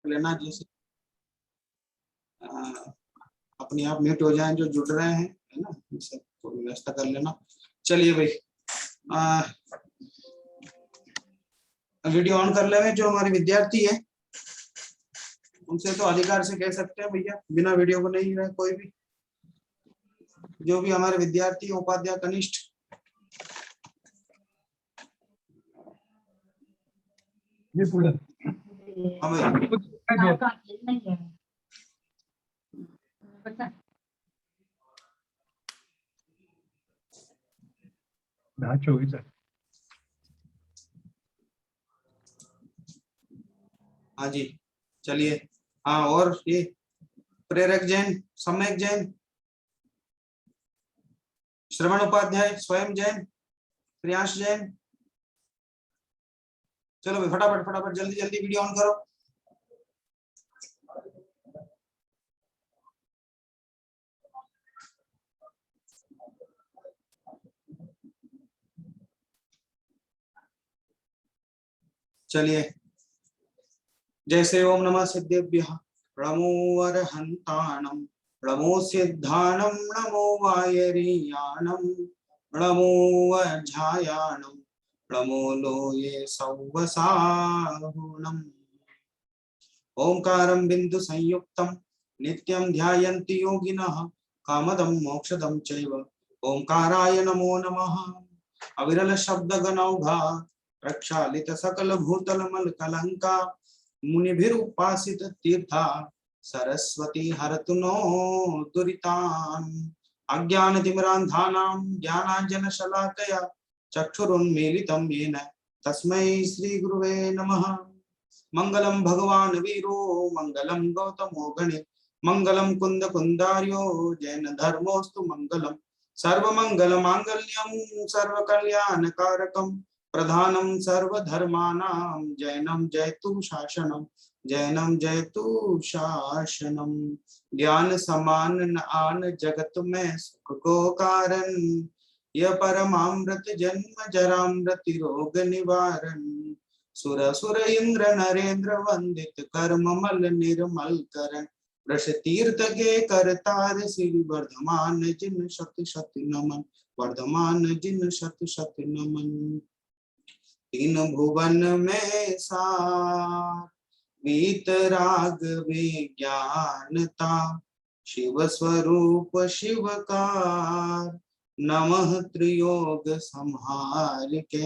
लेना, जैसे अपने आप म्यूट हो जाए जो जुड़ रहे हैं, है ना, सबको व्यवस्था कर लेना। चलिए भाई, वीडियो ऑन कर ले। जो हमारे विद्यार्थी है उनसे तो अधिकार से कह सकते हैं भैया, बिना वीडियो को नहीं रहे कोई भी। जो भी हमारे विद्यार्थी उपाध्याय कनिष्ठ, ये पूरा हाँ जी चलिए। हाँ, और ये प्रेरक जैन, सम्यक जैन, श्रवण उपाध्याय, स्वयं जैन, प्रियांश जैन। चलो भाई फटाफट फटाफट जल्दी जल्दी वीडियो ऑन करो। चलिए, जैसे ओम नमः सिद्धेभ्यः, नमो अरहन्ताणं, नमो सिद्धाणं, नमो वायरीयाणं, नमो वज्रायाणं, नमो लोये सौवसाहुणम्। ओंकारं बिंदु संयुक्तं नित्यं ध्यायन्ति योगिनः, कामदं मोक्षदं चैव ओंकाराय नमो नमः। अविरल शब्द गणौघा, प्रक्षालित सकल भूतल मल कलंका, मुनिभिरुपासित तीर्था, सरस्वती हरतु नो दुरितान्। अज्ञानतिमिरान्धानां ज्ञानाञ्जन शलाकया चक्षुरुन्मीलितं येन तस्मै श्री गुरुवे नमः। मंगलम भगवान वीरो, मंगलम गौतमो गणे, मंगलम कुंद कुंदार्यो, जैन धर्मोस्तु मंगलम। सर्वमंगल मांगल्यम सर्वकल्याणकारकम, प्रधानम सर्वधर्मानां जैनम जयतु शासनम, जैनम जयतु शासनम। ज्ञान समान न आन जगत में सुख को कारण, यह परमामृत जन्म जरा मृत्यु रोग निवारण। सुर सुर इंद्र नरेंद्र वंदित कर्म मल निर्मल करण, वृष तीर्थ के करतार श्री वर्धमान जिन शत शत नमन, वर्धमान जिन शत शत नमन। तीन भुवन में सार वीतराग विज्ञानता, शिव स्वरूप शिवकार, नमः त्रियोग संहार के।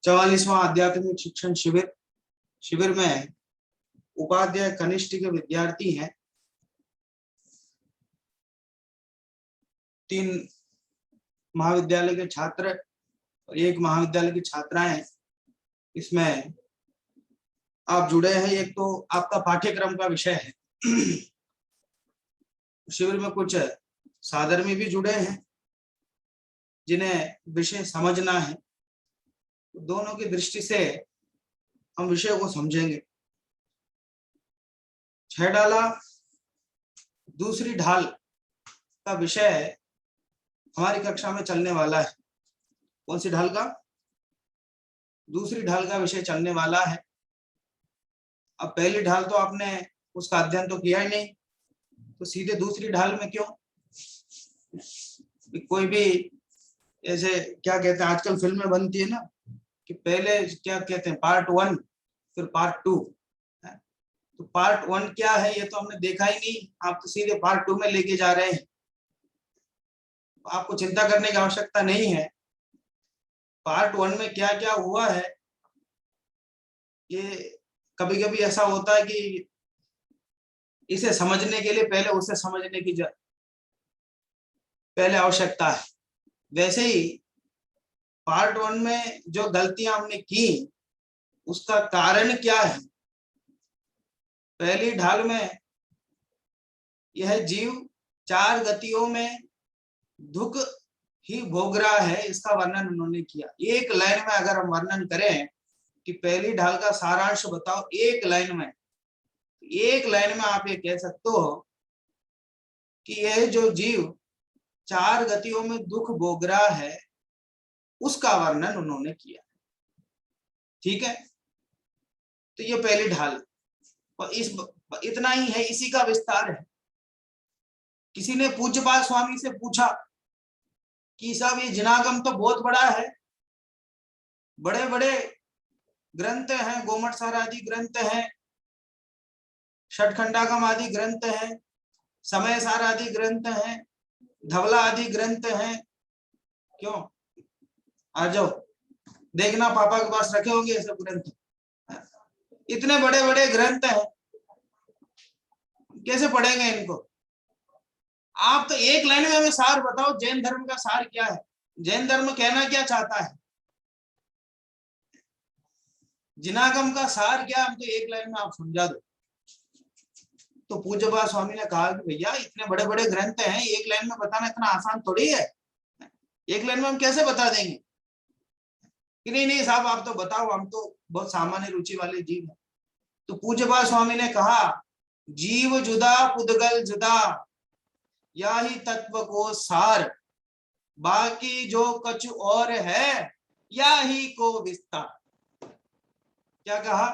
44वां आध्यात्मिक शिक्षण शिविर। शिविर में उपाध्याय कनिष्ठ के विद्यार्थी हैं, 3 महाविद्यालय के छात्र और 1 महाविद्यालय की छात्राएं इसमें आप जुड़े हैं। एक तो आपका पाठ्यक्रम का विषय है। शिविर में कुछ साधर्मी भी जुड़े हैं जिन्हें विषय समझना है। दोनों की दृष्टि से हम विषय को समझेंगे। 6 डाला दूसरी ढाल का विषय हमारी कक्षा में चलने वाला है। कौन सी ढाल का? दूसरी ढाल का विषय चलने वाला है। अब पहली ढाल तो आपने उसका अध्ययन तो किया ही नहीं, तो सीधे दूसरी ढाल में क्यों? कोई भी ऐसे क्या कहते हैं, आजकल फिल्में बनती है ना कि पहले क्या कहते हैं पार्ट 1 फिर पार्ट 2। तो पार्ट 1 क्या है ये तो हमने देखा ही नहीं, आप तो सीधे पार्ट 2 में लेके जा रहे हैं। आपको चिंता करने की आवश्यकता नहीं है। पार्ट 1 में क्या क्या हुआ है, ये कभी कभी ऐसा होता है कि इसे समझने के लिए पहले उसे समझने की पहले आवश्यकता है। वैसे ही पार्ट 1 में जो गलतियां हमने की उसका कारण क्या है। पहली ढाल में यह जीव 4 गतियों में दुख ही भोग रहा है, इसका वर्णन उन्होंने किया। एक लाइन में अगर हम वर्णन करें कि पहली ढाल का सारांश बताओ एक लाइन में, एक लाइन में आप ये कह सकते हो कि यह जो जीव 4 गतियों में दुख भोग रहा है उसका वर्णन उन्होंने किया। ठीक है, तो ये पहली ढाल है, और इतना ही है, इसी का विस्तार है। किसी ने पूज्यपाद स्वामी से पूछा कि साहब ये जिनागम तो बहुत बड़ा है, बड़े बड़े ग्रंथ हैं, गोमट सार आदि ग्रंथ हैं, षटखंडागम आदि ग्रंथ हैं, समय सार आदि ग्रंथ हैं, धवला आदि ग्रंथ हैं, क्यों आ जाओ देखना, पापा के पास रखे होंगे ये सब ग्रंथ, इतने बड़े बड़े ग्रंथ हैं, कैसे पढ़ेंगे इनको? आप तो एक लाइन में हमें सार बताओ, जैन धर्म का सार क्या है, जैन धर्म कहना क्या चाहता है, जिनागम का सार क्या, हमको एक लाइन में आप समझा दो। तो पूज्यपाद स्वामी ने कहा कि भैया इतने बड़े बड़े ग्रंथ हैं, एक लाइन में बताना इतना आसान थोड़ी है, एक लाइन में हम कैसे बता देंगे कि नहीं नहीं साहब आप तो बताओ, हम तो बहुत सामान्य रुचि वाले जीव हैं। तो पूज्यपाद स्वामी ने कहा, जीव जुदा पुद्गल जुदा, या ही तत्व को सार, बाकी जो कछु और है या ही को विस्तार। क्या कहा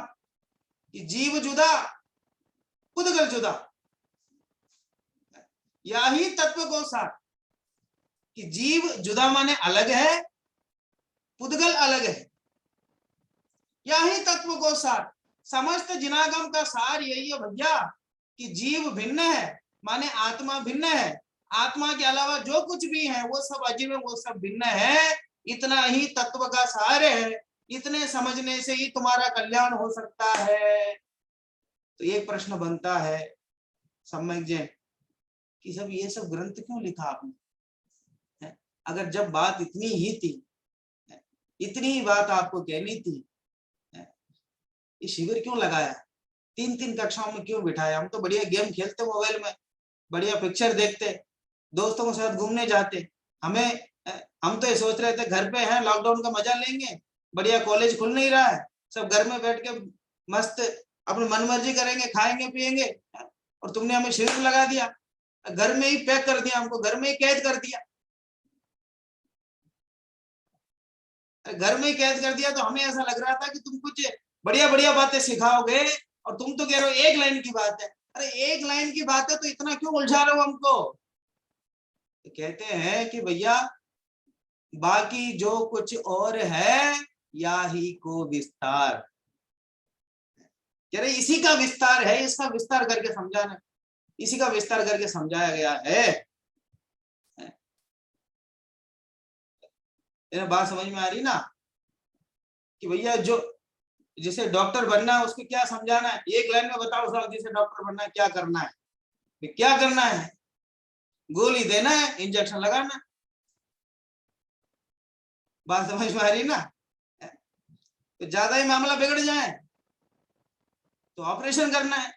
कि जीव जुदा पुद्गल जुदा, या ही तत्व को सार, कि जीव जुदा माने अलग है, पुद्गल अलग है, या ही तत्व को सार, समस्त जिनागम का सार यही है भैया कि जीव भिन्न है माने आत्मा भिन्न है, आत्मा के अलावा जो कुछ भी है वो सब अजीव है, वो सब भिन्न है, इतना ही तत्व का सार है, इतने समझने से ही तुम्हारा कल्याण हो सकता है। तो एक प्रश्न बनता है सम्यक जैन कि सब ये सब ग्रंथ क्यों लिखा आपने, अगर जब बात इतनी ही थी, इतनी ही बात आपको कहनी थी, ये शिविर क्यों लगाया, 3-3 कक्षाओं में क्यों बिठाया? हम तो बढ़िया गेम खेलते मोबाइल में, बढ़िया पिक्चर देखते, दोस्तों के साथ घूमने जाते, हम तो ये सोच रहे थे घर पे हैं, लॉकडाउन का मजा लेंगे, बढ़िया कॉलेज खुल नहीं रहा है, सब घर में बैठ के मस्त अपनी मनमर्जी करेंगे, खाएंगे पिएंगे, और तुमने हमें शिविर लगा दिया, घर में ही पैक कर दिया, हमको घर में ही कैद कर दिया, घर में ही कैद कर दिया। तो हमें ऐसा लग रहा था कि तुम कुछ बढ़िया बढ़िया बातें सिखाओगे, और तुम तो कह रहे हो एक लाइन की बात है। अरे एक लाइन की बात है तो इतना क्यों उलझा रहे हो हमको? तो कहते हैं कि भैया बाकी जो कुछ और है या ही को विस्तार, कह रहे इसी का विस्तार है, इसका विस्तार करके समझाना, इसी का विस्तार करके समझाया गया है। बात समझ में आ रही ना कि भैया जो जिसे डॉक्टर बनना है उसको क्या समझाना है, एक लाइन में बताओ साहब, जिसे डॉक्टर बनना है क्या करना है, क्या करना है, गोली देना है, इंजेक्शन लगाना। बात समझ में आ रही ना? तो ज्यादा ही मामला बिगड़ जाए तो ऑपरेशन करना है,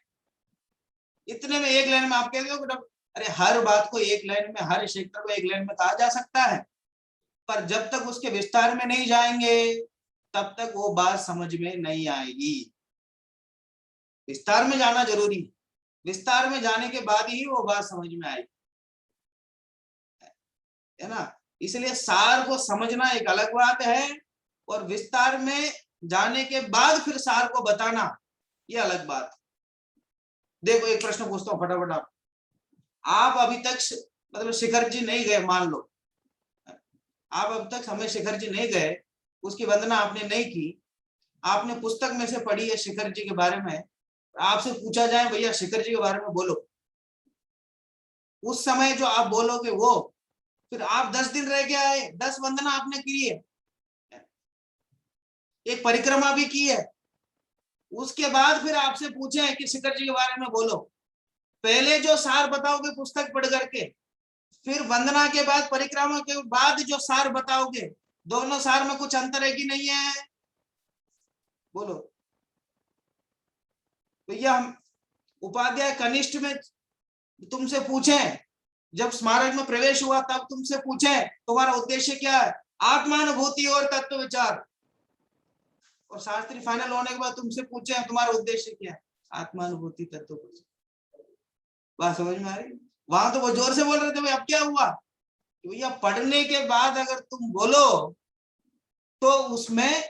इतने में एक लाइन में आप कह रहे हो। अरे हर बात को एक लाइन में, हर क्षेत्र को एक लाइन में कहा जा सकता है, पर जब तक उसके विस्तार में नहीं जाएंगे तब तक वो बात समझ में नहीं आएगी। विस्तार में जाना जरूरी है, विस्तार में जाने के बाद ही वो बात समझ में आएगी, है ना? इसलिए सार को समझना एक अलग बात है, और विस्तार में जाने के बाद फिर सार को बताना ये अलग बात है। देखो एक प्रश्न पूछता हूँ फटाफट, आप अभी तक मतलब शिखर जी नहीं गए, मान लो आप अब तक हमें शिखर जी नहीं गए, उसकी वंदना आपने नहीं की, आपने पुस्तक में से पढ़ी है शिखर जी के बारे में, आपसे पूछा जाए भैया शिखर जी के बारे में बोलो, उस समय जो आप बोलोगे वो, फिर आप 10 दिन रह के आए, 10 वंदना आपने की है, एक परिक्रमा भी की है, उसके बाद फिर आपसे पूछे कि शिखर जी के बारे में बोलो, पहले जो सार बताओगे पुस्तक पढ़ करके, फिर वंदना के बाद परिक्रमा के बाद जो सार बताओगे, दोनों सार में कुछ अंतर है कि नहीं है? बोलो भैया। हम उपाध्याय कनिष्ठ में तुमसे पूछे, जब स्मारक में प्रवेश हुआ तब तुमसे पूछे तुम्हारा उद्देश्य क्या है, आत्मानुभूति और तत्व विचार, और शास्त्री फाइनल होने के बाद तुमसे पूछे तुम्हारा उद्देश्य क्या है, आत्मानुभूति तत्व विचार। बात समझ में आ रही? वहां तो वो जोर से बोल रहे थे, भाई अब क्या हुआ, भैया पढ़ने के बाद अगर तुम बोलो तो उसमें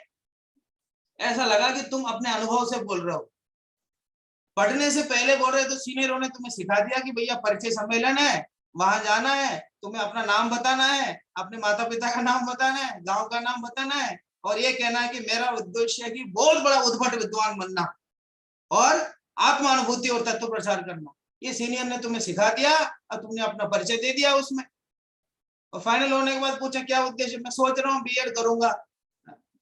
ऐसा लगा कि तुम अपने अनुभव से बोल रहे हो। पढ़ने से पहले बोल रहे तो सीनियरों ने तुम्हें सिखा दिया कि भैया परिचय सम्मेलन है, वहां जाना है, तुम्हें अपना नाम बताना है, अपने माता पिता का नाम बताना है, गांव का नाम बताना है, और ये कहना है कि मेरा उद्देश्य है कि बहुत बड़ा उद्भट विद्वान बनना और आत्मानुभूति और तत्व प्रचार करना। ये सीनियर ने तुम्हें सिखा दिया और तुमने अपना परिचय दे दिया उसमें। और फाइनल होने के बाद पूछा क्या उद्देश्य, मैं सोच रहा हूँ बीएड करूंगा,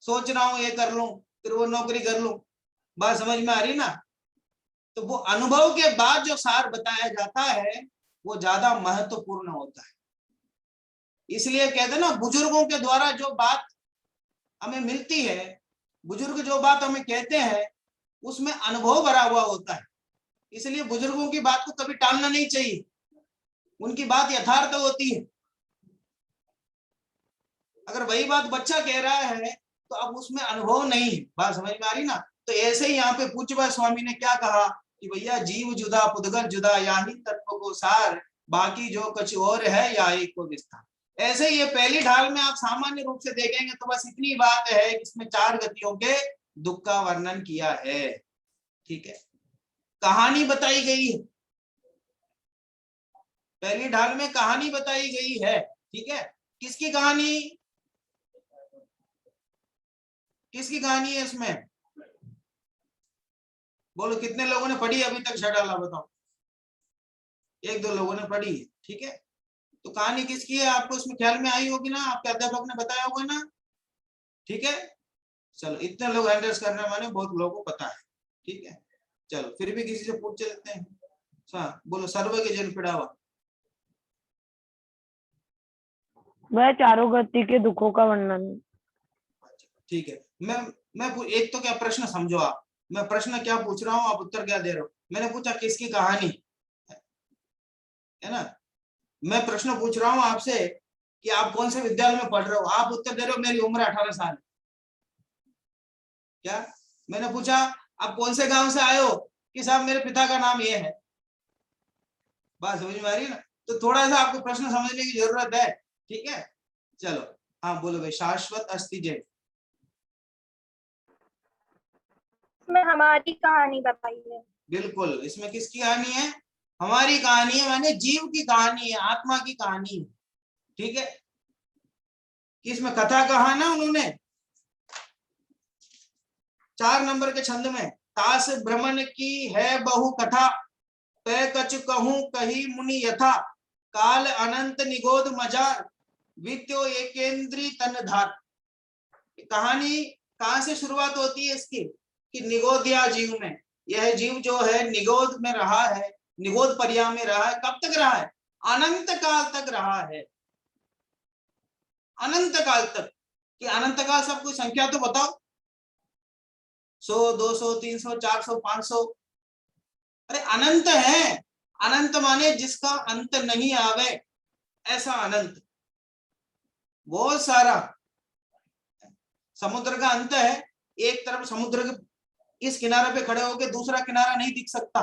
सोच रहा हूँ ये कर लूं, फिर वो नौकरी कर लूं। बात समझ में आ रही ना? तो वो अनुभव के बाद जो सार बताया जाता है वो ज्यादा महत्वपूर्ण होता है। इसलिए कहते हैं ना, बुजुर्गों के द्वारा जो बात हमें मिलती है, बुजुर्ग जो बात हमें कहते हैं उसमें अनुभव भरा हुआ होता है। इसलिए बुजुर्गों की बात को कभी टालना नहीं चाहिए, उनकी बात यथार्थ होती है। अगर वही बात बच्चा कह रहा है तो अब उसमें अनुभव नहीं है। बात समझ में आ रही ना? तो ऐसे ही यहाँ पे पूज्य स्वामी ने क्या कहा कि भैया जीव जुदा पुद्गल जुदा, याही तत्व को सार, बाकी जो कुछ और है या एक को विस्तार। ऐसे ही ये पहली ढाल में आप सामान्य रूप से देखेंगे तो बस इतनी बात है कि इसमें 4 गतियों के दुख का वर्णन किया है। ठीक है, कहानी बताई गई है, पहली ढाल में कहानी बताई गई है। ठीक है, किसकी कहानी, किसकी कहानी है इसमें? बोलो कितने लोगों ने पढ़ी अभी तक छठाला, बताओ। 1-2 लोगों ने पढ़ी है। ठीक है, तो कहानी किसकी है आपको इसमें ख्याल में आई होगी ना, आपके अध्यापक ने बताया होगा ना? ठीक है, चलो इतने लोग हैंडल्स करने वाले बहुत लोगों को पता है। ठीक है, चलो फिर भी किसी से पूछ लेते हैं। हाँ बोलो, सर्व के जन पिड़ावा। वह चारों गति के दुखों का वर्णन। ठीक है, मैं एक तो क्या प्रश्न समझो आप, मैं प्रश्न क्या पूछ रहा हूँ, आप उत्तर क्या दे रहे हो। मैंने पूछा किसकी कहानी है ना, मैं प्रश्न पूछ रहा हूँ आपसे कि आप कौन से विद्यालय में पढ़ रहे हो, आप उत्तर दे रहे हो मेरी उम्र 18 साल। क्या मैंने पूछा आप कौन से गांव से आए हो, कि साहब मेरे पिता का नाम ये है। बात समझ में आ रही है ना? तो थोड़ा सा आपको प्रश्न समझने की जरूरत है। ठीक है, चलो हाँ बोलो भाई। शाश्वत अस्ति जय। इसमें हमारी कहानी बताई है। बिल्कुल, इसमें किसकी कहानी है? हमारी कहानी है, माने जीव की कहानी है, आत्मा की कहानी है। ठीक है, इसमें कथा कहा ना उन्होंने 4 नंबर के छंद में, तास भ्रमण की है बहु कथा, तय कछ कहूं कही मुनि यथा, काल अनंत निगोद मजार, वित्यो एकेंद्री तनधार। कहानी कहां से शुरुआत होती है इसकी, कि निगोदिया जीव में, यह जीव जो है निगोद में रहा है, निगोद पर्या में रहा है। कब तक रहा है? अनंत काल तक रहा है, अनंत काल तक। कि अनंत काल सब कोई संख्या तो बताओ, 100 200 300 400 500, अरे अनंत है। अनंत माने जिसका अंत नहीं आवे, ऐसा अनंत। बहुत सारा, समुद्र का अंत है, एक तरफ समुद्र के इस किनारे पे खड़े होकर दूसरा किनारा नहीं दिख सकता,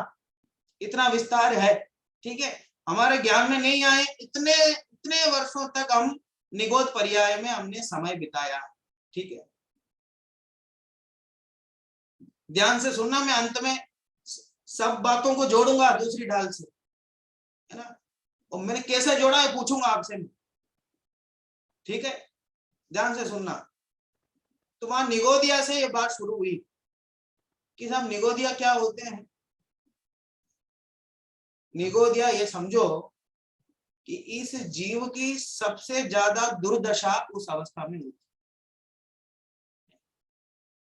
इतना विस्तार है। ठीक है, हमारे ज्ञान में नहीं आए, इतने इतने वर्षों तक हम निगोद पर्याय में हमने समय बिताया। ठीक है, ध्यान से सुनना, मैं अंत में सब बातों को जोड़ूंगा दूसरी ढाल से, है ना? और मैंने कैसे जोड़ा है पूछूंगा आपसे। ठीक है, ध्यान से सुनना। तो वहां निगोदिया से ये बात शुरू हुई कि साहब निगोदिया क्या होते हैं। निगोदिया ये समझो कि इस जीव की सबसे ज्यादा दुर्दशा उस अवस्था में होती।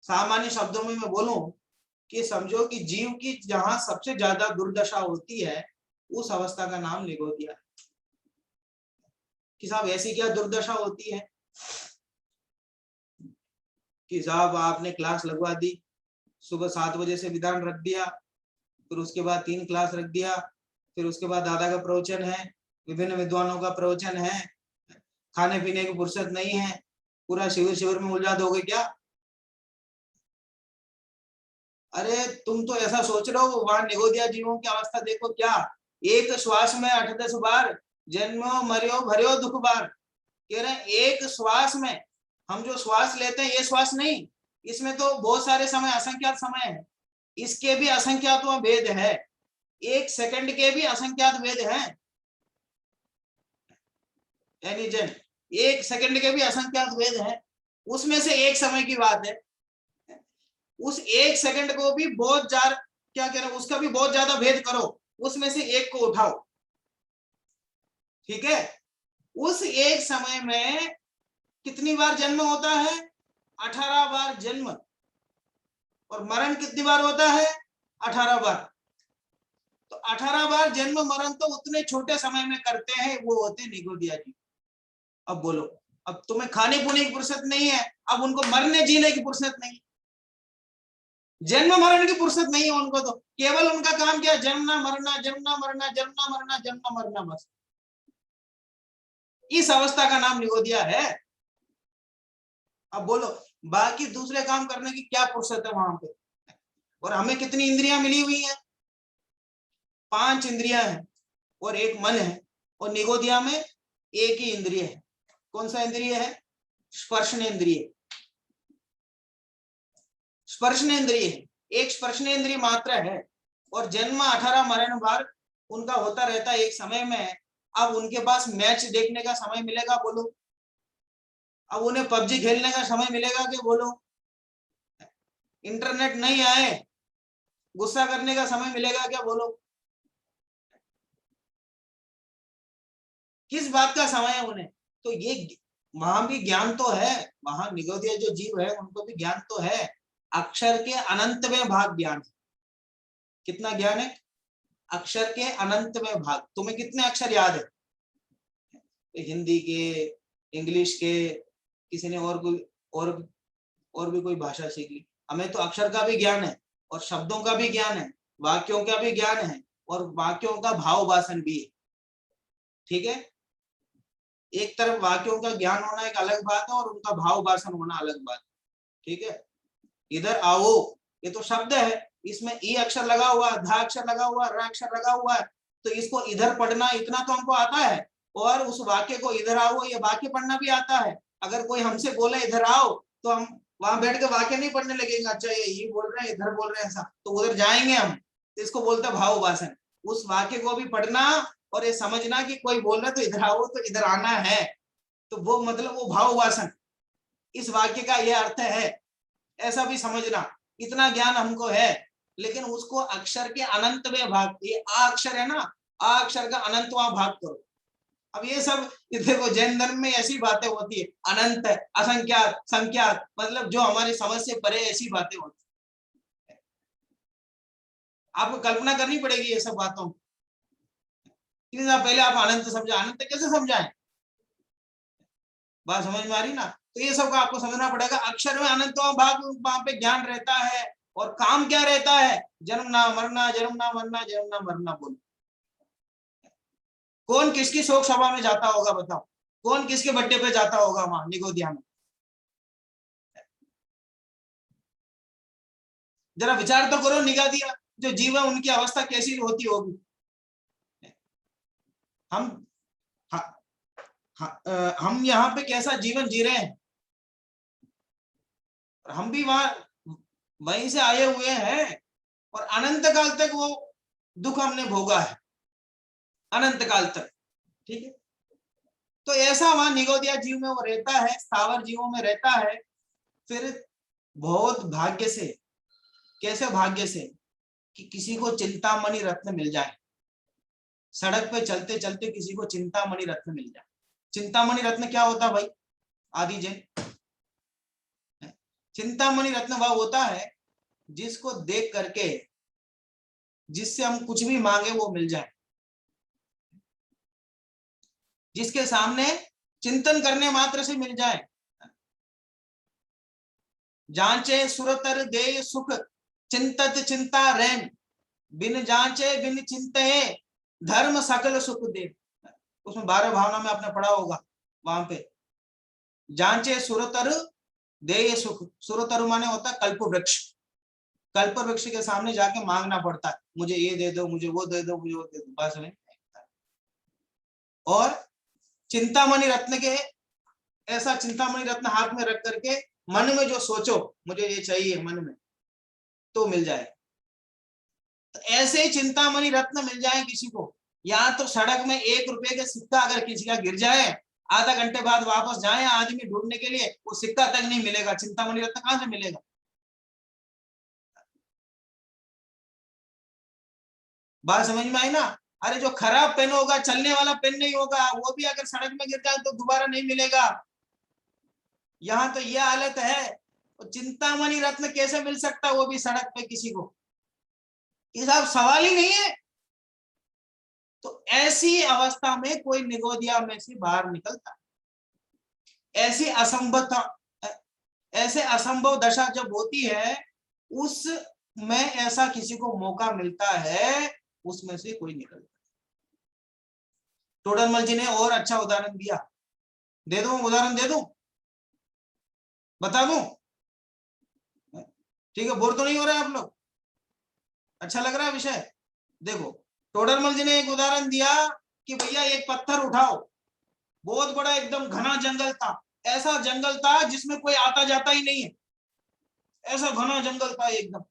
सामान्य शब्दों में मैं बोलूं कि समझो कि जीव की जहां सबसे ज्यादा दुर्दशा होती है उस अवस्था का नाम निगोदिया है। कि साहब ऐसी क्या दुर्दशा होती है? कि साहब आपने क्लास लगवा दी, सुबह 7 बजे से विधान रख दिया, फिर उसके बाद 3 क्लास रख दिया, फिर उसके बाद दादा का प्रवचन है, विभिन्न विद्वानों का प्रवचन है, खाने पीने की फुर्सत नहीं है, पूरा शिविर शिविर में उलझा दोगे क्या? अरे तुम तो ऐसा सोच रहे हो, वहां निगोदिया जीवों की अवस्था देखो क्या, एक श्वास में 8-10 बार जन्मो मरियो भरियो दुख बार। कह रहे हैं एक श्वास में, हम जो श्वास लेते हैं ये श्वास नहीं, इसमें तो बहुत सारे समय असंख्यात समय है, इसके भी असंख्यात भेद है, 1 सेकंड के भी असंख्यात भेद हैं। यानी जन 1 सेकंड के भी असंख्यात भेद हैं, उसमें से एक समय की बात है, उस 1 सेकंड को भी बहुत ज्यादा, क्या कह रहे हैं, उसका भी बहुत ज्यादा भेद करो, उसमें से एक को उठाओ, ठीक है। उस एक समय में कितनी बार जन्म होता है? 18 बार जन्म, और मरण कितनी बार होता है? 18 बार। तो 18 बार जन्म मरण तो उतने छोटे समय में करते हैं, वो होते निगोदिया जी। अब बोलो, अब तुम्हें खाने पीने की फुर्सत नहीं है, अब उनको मरने जीने की फुर्सत नहीं, जन्म मरण की फुर्सत नहीं है उनको, तो केवल उनका काम क्या? जन्मना मरना, जन्मना मरना, जन्मना मरना, जन्मना मरना, बस। इस अवस्था का नाम निगोदिया है। अब बोलो, बाकी दूसरे काम करने की क्या फुर्सत है वहां पे? और हमें कितनी इंद्रियां मिली हुई हैं? 5 इंद्रियां हैं और एक मन है, और निगोदिया में एक ही इंद्रिय है। कौन सा इंद्रिय है? स्पर्शनेन्द्रिय। स्पर्शनेन्द्रिय, एक स्पर्शनेन्द्रिय मात्र है, और जन्म 18 मरण बार उनका होता रहता है एक समय में। अब उनके पास मैच देखने का समय मिलेगा? बोलो। अब उन्हें पबजी खेलने का समय मिलेगा क्या? बोलो। इंटरनेट नहीं आए, गुस्सा करने का समय मिलेगा क्या? बोलो। किस बात का समय है उन्हें? तो ये वहां भी ज्ञान तो है, वहां निगोदिया जो जीव है उनको भी ज्ञान तो है, अक्षर के अनंतवें भाग ज्ञान है। कितना ज्ञान है? अक्षर के अनंतवें भाग। तुम्हें कितने अक्षर याद है? हिंदी के, इंग्लिश के, किसी ने और कोई और भी कोई भाषा सीख ली, हमें तो अक्षर का भी ज्ञान है, और शब्दों का भी ज्ञान है, वाक्यों का भी ज्ञान है, और वाक्यों का भाव वासन भी है, ठीक है। एक तरफ वाक्यों का ज्ञान होना एक अलग बात है, और उनका भाव वासन होना अलग बात है, ठीक है। इधर आओ, ये तो शब्द है, इसमें ई अक्षर लगा हुआ है, धा अक्षर लगा हुआ है, र अक्षर लगा हुआ है, तो इसको इधर पढ़ना इतना तो हमको आता है, और उस वाक्य को इधर आओ ये वाक्य पढ़ना भी आता है। अगर कोई हमसे बोले इधर आओ, तो हम वहां बैठ के वाक्य नहीं पढ़ने लगेंगे, अच्छा ये बोल रहे हैं, इधर बोल रहे हैं, ऐसा, तो उधर जाएंगे हम, तो इसको बोलते हैं भाव वासन। उस वाक्य को भी पढ़ना, और ये समझना कि कोई बोल रहा है तो इधर आओ, तो इधर आना है, तो वो मतलब वो भाव वासन, इस वाक्य का यह अर्थ है, ऐसा भी समझना, इतना ज्ञान हमको है। लेकिन उसको अक्षर के अनंतवें भाग, ये आ अक्षर है ना, आ अक्षर का अनंतवां भाग करो। अब ये सब देखो, जैन धर्म में ऐसी बातें होती है, अनंत, असंख्यात, संख्यात, मतलब जो हमारी समझ से परे ऐसी बातें होती है। आपको कल्पना करनी पड़ेगी ये सब बातों। पहले आप अनंत समझा, अनंत कैसे समझाएं? बात समझ में आ रही ना? तो ये सब का आपको समझना पड़ेगा। अक्षर में अनंतवां भाग, वहां पे ज्ञान रहता है, और काम क्या रहता है? जन्मना मरना, जन्मना मरना, जन्मना मरना। बोलो, कौन किसकी शोक सभा में जाता होगा? बताओ, कौन किसके बर्थडे पे जाता होगा वहां निगोदिया में? जरा विचार तो करो, निगोदिया जो जीव है उनकी अवस्था कैसी होती होगी। हम हम यहाँ पे कैसा जीवन जी रहे हैं, हम भी वहीं से आए हुए हैं, और अनंत काल तक वो दुख हमने भोगा है, अनंत काल तक, ठीक है। तो ऐसा वहां निगोदिया जीव में वो रहता है, स्थावर जीवों में रहता है। फिर बहुत भाग्य से, कैसे भाग्य से, कि किसी को चिंतामणि रत्न मिल जाए, सड़क पे चलते चलते किसी को चिंतामणि रत्न मिल जाए। चिंतामणि रत्न क्या होता भाई आदि जैन? चिंतामणि रत्न वह होता है जिसको देख करके, जिससे हम कुछ भी मांगे वो मिल जाए, जिसके सामने चिंतन करने मात्र से मिल जाए। जांचे सुरतर दे सुख, चिंतत चिंता रैन, बिन जांचे बिन चिंते धर्म सकल सुख दे। उसमें 12 भावना में आपने पढ़ा होगा, वहां पे जांचे सुरतर दे सुख, सुरतर माने होता है कल्प वृक्ष, कल्प वृक्ष के सामने जाके मांगना पड़ता है, मुझे ये दे दो, मुझे वो दे दो, मुझे वो दे दो, बस में। और चिंतामणि रत्न के, ऐसा चिंतामणि रत्न हाथ में रख करके मन में जो सोचो मुझे ये चाहिए मन में, तो मिल जाए। तो ऐसे ही चिंतामणि रत्न मिल जाए किसी को, या तो सड़क में 1 रुपए का सिक्का अगर किसी का गिर जाए, आधा घंटे बाद वापस जाए आदमी ढूंढने के लिए, वो सिक्का तक नहीं मिलेगा, चिंतामणि रत्न कहां से मिलेगा? बात समझ में आई ना? अरे जो खराब पेन होगा, चलने वाला पेन नहीं होगा, वो भी अगर सड़क में गिर जाए तो दोबारा नहीं मिलेगा। यहाँ तो ये हालत है, तो चिंतामणि रत्न कैसे मिल सकता, वो भी सड़क पे किसी को? ये साहब सवाल ही नहीं है। तो ऐसी अवस्था में कोई निगोदिया में से बाहर निकलता, ऐसी ऐसे असंभव दशा जब होती है, उसमें ऐसा किसी को मौका मिलता है, उसमें से कोई निकलता। टोडरमल जी ने और अच्छा उदाहरण दिया, दे दूं उदाहरण, दे दूं, बता दूं? ठीक है, बोर तो नहीं हो रहे आप लोग? अच्छा लग रहा है विषय? देखो, टोडरमल जी ने एक उदाहरण दिया कि भैया एक पत्थर उठाओ, बहुत बड़ा एकदम घना जंगल था, ऐसा जंगल था जिसमें कोई आता जाता ही नहीं है, ऐसा घना जंगल था एकदम।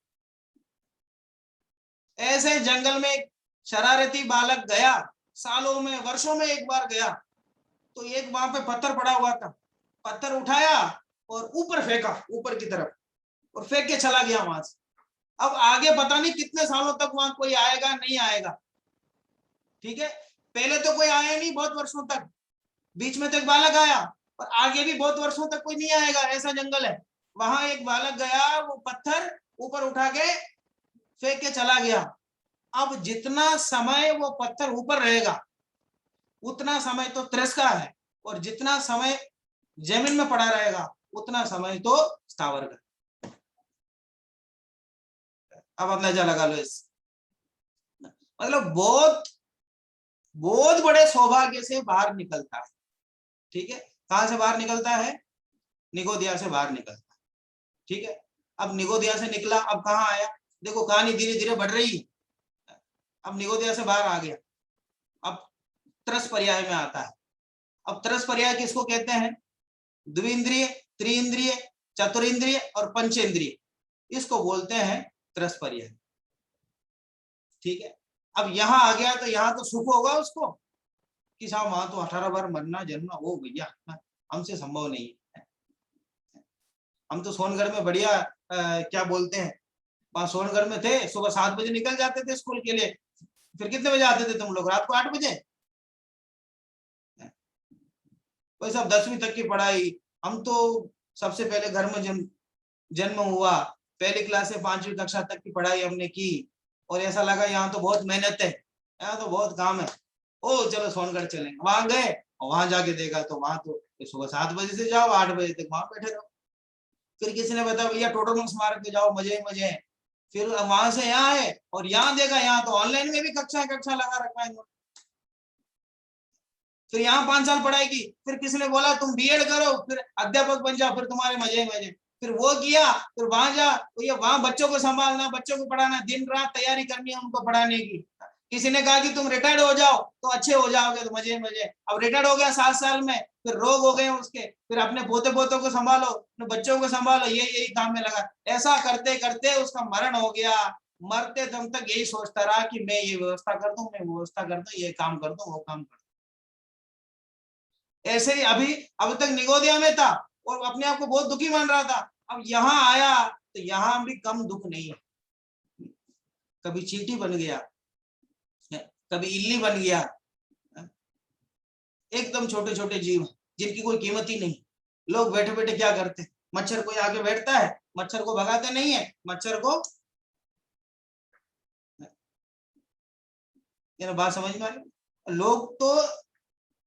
ऐसे जंगल में एक शरारती बालक गया, सालों में वर्षों में एक बार गया, तो एक वहां पे पत्थर पड़ा हुआ था, पत्थर उठाया और ऊपर फेंका, ऊपर की तरफ, और फेंक के चला गया वहां से। अब आगे पता नहीं कितने सालों तक वहां कोई आएगा नहीं आएगा, ठीक है? पहले तो कोई आया नहीं बहुत वर्षों तक, बीच में तो एक बालक आया, और आगे भी बहुत वर्षों तक कोई नहीं आएगा, ऐसा जंगल है। वहां एक बालक गया, वो पत्थर ऊपर उठा के फेंक के चला गया। अब जितना समय वो पत्थर ऊपर रहेगा उतना समय तो तिरस्कार है, और जितना समय जमीन में पड़ा रहेगा उतना समय तो स्थावर का। अब अंदाजा लगा लो इस, मतलब बहुत बहुत बड़े सौभाग्य से बाहर निकलता है, ठीक है? कहां से बाहर निकलता है? निगोदिया से बाहर निकलता है, ठीक है? अब निगोदिया से निकला, अब कहां आया? देखो कहानी धीरे धीरे बढ़ रही है। अब निगोदिया से बाहर आ गया, अब त्रस पर्याय में आता है। अब त्रस पर्याय किसको कहते हैं? द्विइंद्रिय, त्रिइंद्रिय, चतुरिंद्रिय और पंचेंद्रिय, इसको बोलते हैं त्रस पर्याय, ठीक है? अब यहाँ आ गया तो यहाँ तो सुख होगा उसको कि साहब वहां तो 18 बार मरना जन्मना, वो भैया हमसे संभव नहीं है। हम तो सोनगढ़ में बढ़िया क्या बोलते हैं, वहां सोनगढ़ में थे, सुबह 7 बजे निकल जाते थे स्कूल के लिए, फिर कितने बजे आते थे तुम लोग? रात को 8 बजे। वही सब 10वीं तक की पढ़ाई, हम तो सबसे पहले घर में जन्म हुआ, पहली क्लास से 5वीं कक्षा तक की पढ़ाई हमने की, और ऐसा लगा यहाँ तो बहुत मेहनत है, यहाँ तो बहुत काम है, ओ चलो सोनगढ़ चलेंगे। वहां गए और वहां जाके देखा तो वहां तो सुबह 7 बजे से जाओ 8 बजे तक वहां बैठे रहो। फिर किसी ने बताया भैया टोटल स्मारक पे जाओ, मजे ही मजे हैं। फिर वहां से यहाँ आए और यहाँ देखा यहाँ तो ऑनलाइन में भी कक्षा लगा रखा है। फिर यहाँ 5 साल पढ़ाई की, फिर किसी ने बोला तुम बीएड करो, फिर अध्यापक बन जाओ, फिर तुम्हारे मजे मजे। फिर वो किया, फिर वहां जा, तो ये वहां बच्चों को संभालना, बच्चों को पढ़ाना, दिन रात तैयारी करनी है उनको पढ़ाने की। किसी ने कहा कि तुम रिटायर्ड हो जाओ तो अच्छे हो जाओगे, तो मजे मजे। अब रिटायर्ड हो गया 7 साल में, फिर रोग हो गए उसके, फिर अपने पोते पोतों को संभालो, अपने बच्चों को संभालो, यही काम में लगा। ऐसा करते करते उसका मरण हो गया। मरते दम तक यही सोचता रहा कि मैं ये व्यवस्था कर दूं, मैं वो व्यवस्था कर दूं, ये काम कर दूं, वो काम कर दूं। ऐसे ही अभी अब तक निगोदिया में था और अपने आप को बहुत दुखी मान रहा था, अब यहाँ आया तो यहाँ भी कम दुख नहीं है। कभी चींटी बन गया, कभी इल्ली बन गया, एकदम छोटे छोटे जीव जिनकी कोई कीमत ही नहीं। लोग बैठे बैठे क्या करते, मच्छर कोई आगे बैठता है, मच्छर को भगाते नहीं है, मच्छर को, ये बात समझ में आ रही? लोग तो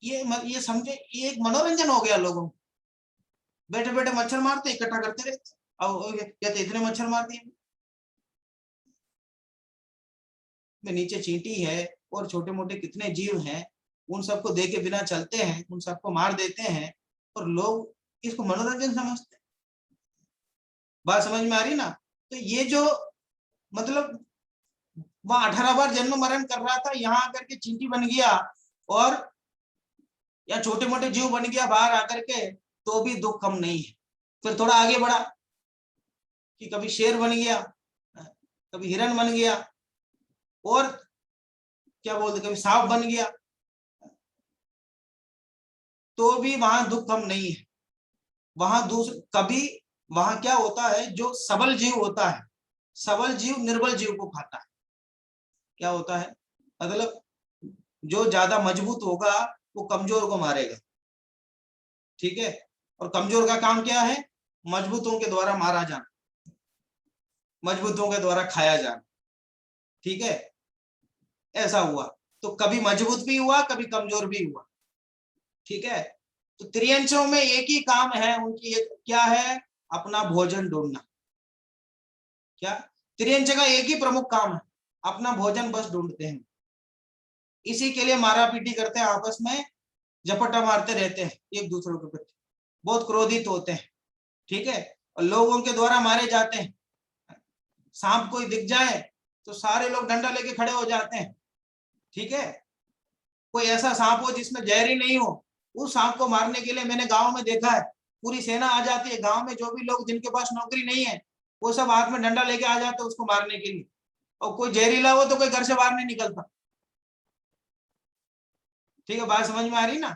ये समझे, ये एक मनोरंजन हो गया लोगों को, बैठे बैठे मच्छर मारते इकट्ठा करते रहते, अब कहते इतने मच्छर मार दिए। नीचे चींटी है और छोटे मोटे कितने जीव हैं, उन सबको देखे बिना चलते हैं, उन सबको मार देते हैं, और लोग इसको मनोरंजन समझते हैं। बात समझ में आ रही ना? तो ये जो मतलब वहां 18 बार जन्म मरण कर रहा था, यहाँ आकर के चींटी बन गया, और या छोटे मोटे जीव बन गया बाहर आकर के, तो भी दुख कम नहीं है। फिर थोड़ा आगे बढ़ा कि कभी शेर बन गया, कभी हिरण बन गया, और क्या बोलते कभी सांप बन गया, तो भी वहां दुख कम नहीं है। वहां कभी वहां क्या होता है, जो सबल जीव होता है, सबल जीव निर्बल जीव को खाता है। क्या होता है, मतलब जो ज्यादा मजबूत होगा वो कमजोर को मारेगा, ठीक है, और कमजोर का काम क्या है, मजबूतों के द्वारा मारा जाना, मजबूतों के द्वारा खाया जाना, ठीक है। ऐसा हुआ, तो कभी मजबूत भी हुआ, कभी कमजोर भी हुआ, ठीक है। तो त्रियंचों में एक ही काम है उनकी, एक क्या है, अपना भोजन ढूंढना। क्या, त्रियंच का एक ही प्रमुख काम है, अपना भोजन बस ढूंढते हैं। इसी के लिए मारा पीटी करते हैं, आपस में झपट्टा मारते रहते हैं एक दूसरे के प्रति, बहुत क्रोधित होते हैं, ठीक है, और लोगों के द्वारा मारे जाते हैं। सांप कोई दिख जाए तो सारे लोग डंडा लेके खड़े हो जाते हैं, ठीक है। कोई ऐसा सांप हो जिसमें जहर ही नहीं हो, उस सांप को मारने के लिए मैंने गांव में देखा है, पूरी सेना आ जाती है गांव में, जो भी लोग जिनके पास नौकरी नहीं है वो सब हाथ में डंडा लेके आ जाते हैं उसको मारने के लिए, और कोई जहरीला हो तो कोई घर से बाहर नहीं निकलता, ठीक है, बात समझ में आ रही ना।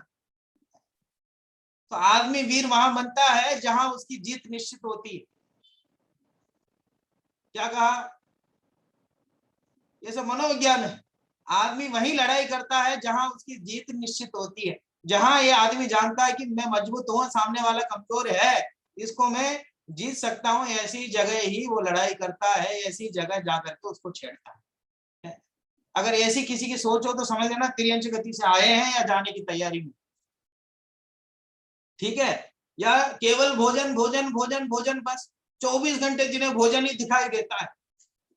तो आदमी वीर वहां बनता है जहां उसकी जीत निश्चित होती है। क्या कहा, ये सब मनोविज्ञान है। आदमी वही लड़ाई करता है जहां उसकी जीत निश्चित होती है, जहां ये आदमी जानता है कि मैं मजबूत हूं, सामने वाला कमजोर है, इसको मैं जीत सकता हूं, ऐसी जगह ही वो लड़ाई करता है, ऐसी जगह जाकर के उसको छेड़ता है। अगर ऐसी किसी की सोच हो तो समझ लेना त्रियंच गति से आए हैं या जाने की तैयारी में, ठीक है। या केवल भोजन भोजन भोजन भोजन, बस 24 घंटे जिन्हें भोजन ही दिखाई देता है,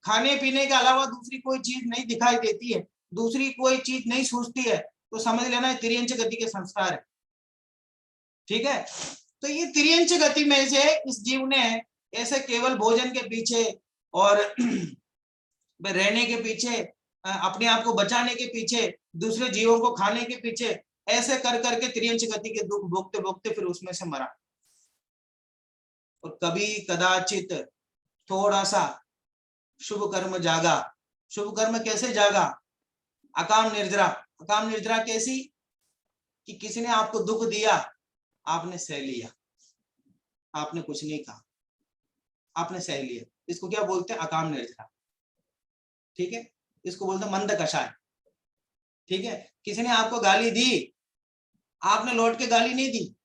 खाने पीने के अलावा दूसरी कोई चीज नहीं दिखाई देती है, दूसरी कोई चीज नहीं सूझती है, तो समझ लेना त्रियंच गति के संस्कार है, ठीक है। तो ये त्रियंच गति में से इस जीव ने ऐसे केवल भोजन के पीछे और रहने के पीछे, अपने आप को बचाने के पीछे, दूसरे जीवों को खाने के पीछे, ऐसे कर करके त्रियंच गति के दुख भोगते भोगते फिर उसमें से मरा। और कभी कदाचित थोड़ा सा शुभ कर्म जागा। शुभ कर्म कैसे जागा, अकाम निर्जरा। अकाम निर्जरा कैसी, कि किसी ने आपको दुख दिया, आपने सह लिया, आपने कुछ नहीं कहा, आपने सह लिया, इसको क्या बोलते हैं, अकाम निर्जरा, ठीक है। इसको बोलते हैं मंद कषाय, ठीक है। किसी ने आपको गाली दी, आपने लौट के गाली नहीं दी,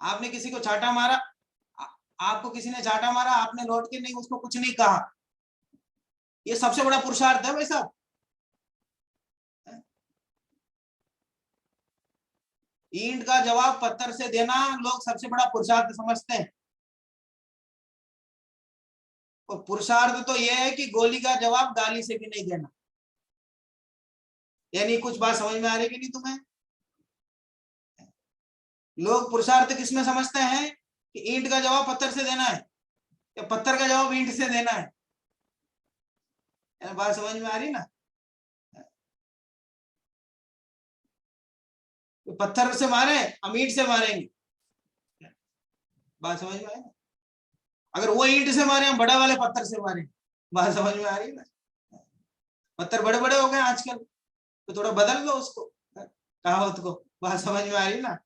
आपने किसी को चाटा मारा, आपको किसी ने चाटा मारा, आपने लौट के नहीं उसको कुछ नहीं कहा, ये सबसे बड़ा पुरुषार्थ है भाई साहब। ईंट का जवाब पत्थर से देना लोग सबसे बड़ा पुरुषार्थ समझते हैं, और पुरुषार्थ तो यह है कि गोली का जवाब गाली से भी नहीं देना। यानी कुछ बात समझ में आ रही कि नहीं तुम्हें। लोग पुरुषार्थ किसमें समझते हैं, कि ईंट का जवाब पत्थर से देना है, या पत्थर का जवाब ईंट से देना है। बात समझ में आ रही ना। तो पत्थर से मारे, हम ईंट से मारेंगे, बात समझ में आई। अगर वो ईंट से मारे, हम बड़े वाले पत्थर से मारे, बात समझ में आ रही ना। पत्थर बड़े बड़े हो गए आजकल, तो थोड़ा बदल लो उसको, कहावत को, बात समझ में आ रही ना।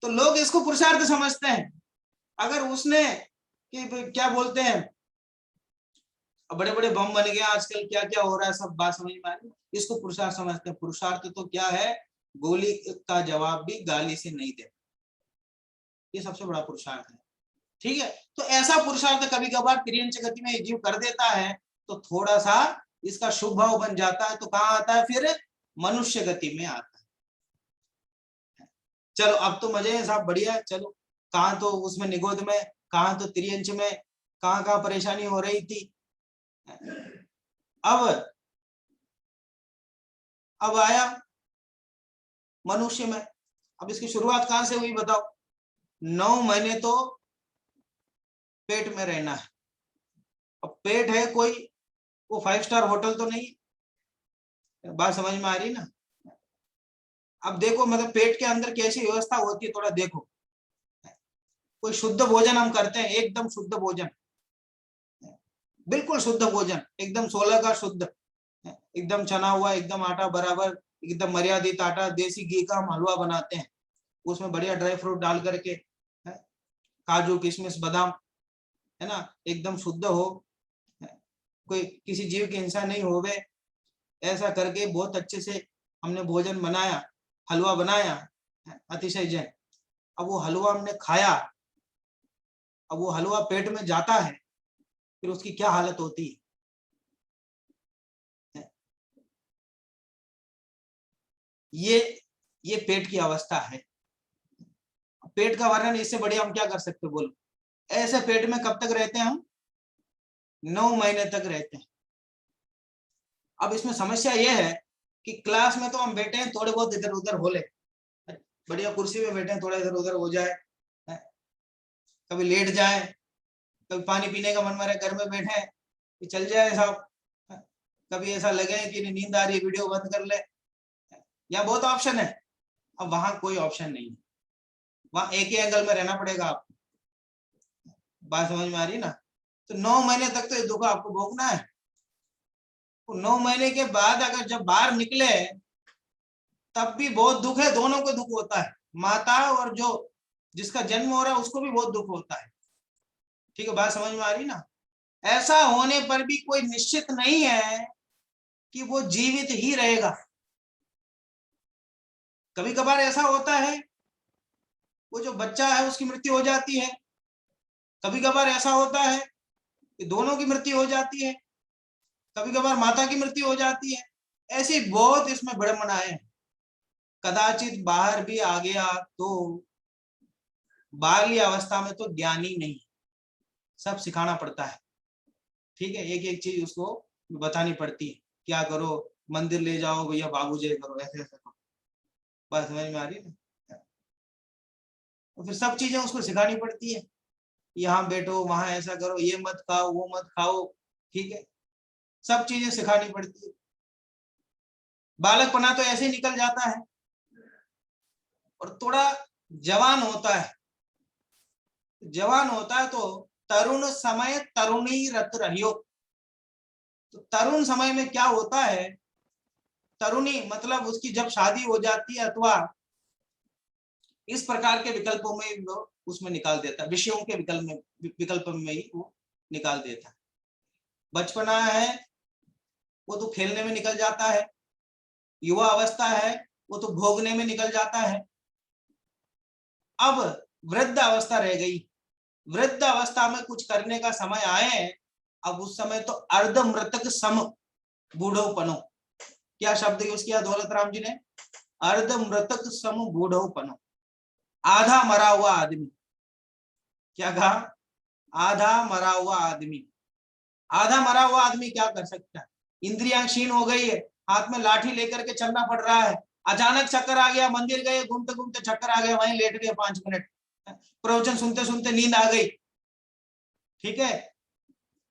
तो लोग इसको पुरुषार्थ समझते हैं। अगर उसने कि क्या बोलते हैं, बड़े बड़े बम बन गए आजकल, क्या क्या हो रहा है, सब बात समझ में आ रही है, इसको पुरुषार्थ समझते हैं। पुरुषार्थ तो क्या है, गोली का जवाब भी गाली से नहीं देना, ये सबसे बड़ा पुरुषार्थ है, ठीक है। तो ऐसा पुरुषार्थ कभी कभार त्रियंच गति में जीव कर देता है, तो थोड़ा सा इसका शुभ भाव बन जाता है, तो कहाँ आता है, फिर मनुष्य गति में आता है। चलो अब तो मजे हैं साहब, बढ़िया है। चलो कहाँ तो उसमें निगोद में, कहाँ तो त्रियंच में, कहाँ कहाँ परेशानी हो रही थी। अब आया मनुष्य में। अब इसकी शुरुआत कहां से हुई बताओ। 9 महीने तो पेट में रहना है। अब पेट है कोई वो 5 स्टार होटल तो नहीं, बात समझ में आ रही ना। अब देखो मतलब पेट के अंदर कैसी व्यवस्था होती है, थोड़ा देखो। कोई शुद्ध भोजन हम करते हैं, एकदम शुद्ध भोजन, बिल्कुल शुद्ध भोजन, एकदम 16 का शुद्ध, एकदम चना हुआ, एकदम आटा बराबर, एकदम मर्यादित आटा, देसी घी का हम हलवा बनाते हैं, उसमें बढ़िया ड्राई फ्रूट डाल करके, काजू किशमिश बादाम, है ना, एकदम शुद्ध हो, कोई किसी जीव की हिंसा नहीं होवे, ऐसा करके बहुत अच्छे से हमने भोजन बनाया, हलवा बनाया, अतिशय जैन। अब वो हलवा हमने खाया, अब वो हलवा पेट में जाता है, फिर उसकी क्या हालत होती है। ये पेट की अवस्था है। पेट का वर्णन इससे बढ़िया हम क्या कर सकते, बोलो। ऐसे पेट में कब तक रहते हैं हम? 9 महीने तक रहते हैं। अब इसमें समस्या यह है कि क्लास में तो हम बैठे हैं, थोड़े बहुत इधर उधर हो ले, बढ़िया कुर्सी में बैठे हैं, थोड़ा इधर उधर हो जाए, कभी लेट जाए, कभी पानी पीने का मन मरे, घर में बैठे हैं कि चल जाए साहब, कभी ऐसा लगे कि नींद आ रही है, वीडियो बंद कर ले, या बहुत ऑप्शन है। अब वहां कोई ऑप्शन नहीं है, वहां एक ही एंगल में रहना पड़ेगा आपको। बात समझ में आ रही है ना? तो 9 महीने तक तो ये दुख आपको भोगना है। 9 महीने के बाद अगर जब बाहर निकले तब भी बहुत दुख है, दोनों को दुख होता है, माता और जो जिसका जन्म हो रहा है उसको भी बहुत दुख होता है। ठीक है, बात समझ में आ रही ना? ऐसा होने पर भी कोई निश्चित नहीं है कि वो जीवित ही रहेगा। कभी कभार ऐसा होता है वो जो बच्चा है उसकी मृत्यु हो जाती है, कभी कभार ऐसा होता है कि दोनों की मृत्यु हो जाती है, कभी कभार माता की मृत्यु हो जाती है। ऐसी बहुत इसमें विडंबनाएं हैं। कदाचित बाहर भी आ गया तो बाल्य अवस्था में तो ज्ञानी नहीं, सब सिखाना पड़ता है। ठीक है, एक एक चीज उसको बतानी पड़ती है, क्या करो, मंदिर ले जाओ भैया, बाबू जय करो, ऐसे ऐसे करो। बात समझ में आ रही है ना? तो फिर सब चीजें उसको सिखानी पड़ती है, यहाँ बैठो, वहां ऐसा करो, ये मत खाओ, वो मत खाओ। ठीक है, सब चीजें सिखानी पड़ती है। बालकपना तो ऐसे ही निकल जाता है, और थोड़ा जवान होता है, जवान होता है तो तरुण समय तरुणी रत रहियो। तो तरुण समय में क्या होता है, तरुणी मतलब उसकी जब शादी हो जाती है, अथवा इस प्रकार के विकल्पों में वो उसमें निकाल देता है, विषयों के विकल्प में ही वो निकाल देता है। बचपना है वो तो खेलने में निकल जाता है, युवा अवस्था है वो तो भोगने में निकल जाता है। अब वृद्ध अवस्था रह गई, वृद्ध अवस्था में कुछ करने का समय आए, अब उस समय तो अर्ध मृतक सम बूढ़ोपनो, क्या शब्द यूज किया दौलत राम जी ने? अर्ध मृतक सम बूढ़ोपनो, आधा मरा हुआ आदमी। क्या कहा? आधा मरा हुआ आदमी। आधा मरा हुआ आदमी क्या कर सकता है? इंद्रियां क्षीण हो गई है, हाथ में लाठी लेकर के चलना पड़ रहा है, अचानक चक्कर आ गया, मंदिर गए, घूमते घूमते चक्कर आ गया, वहीं लेट गए 5 मिनट, प्रवचन सुनते सुनते नींद आ गई। ठीक है,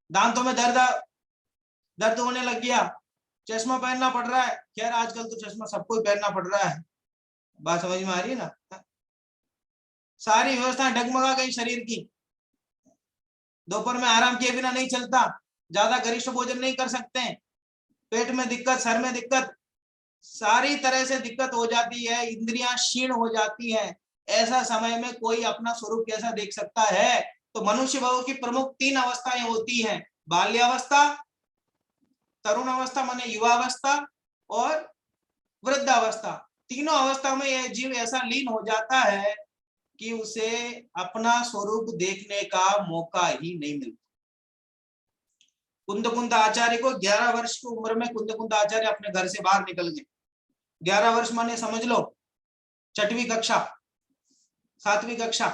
दांतों में दर्द होने लग गया, चश्मा पहनना पड़ रहा है। खैर आजकल तो चश्मा सबको ही पहनना पड़ रहा है। बात समझ में आ रही है ना? सारी व्यवस्थाएं डगमगा गई शरीर की, दोपहर में आराम किए बिना नहीं चलता, ज्यादा गरिष्ठ भोजन नहीं कर सकते, पेट में दिक्कत, सर में दिक्कत, सारी तरह से दिक्कत हो जाती है, इंद्रियां क्षीण हो जाती हैं। ऐसा समय में कोई अपना स्वरूप कैसा देख सकता है? तो मनुष्य भाव की प्रमुख 3 अवस्थाएं होती हैं, बाल्यावस्था, तरुण अवस्था माने युवा अवस्था, और वृद्ध अवस्था। तीनों अवस्था में यह जीव ऐसा लीन हो जाता है कि उसे अपना स्वरूप देखने का मौका ही नहीं मिलता। कुंद आचार्य को 11 वर्ष की उम्र में कुंद आचार्य अपने घर से बाहर निकल गए। 11 वर्ष माने समझ लो 6वीं कक्षा, 7वीं कक्षा।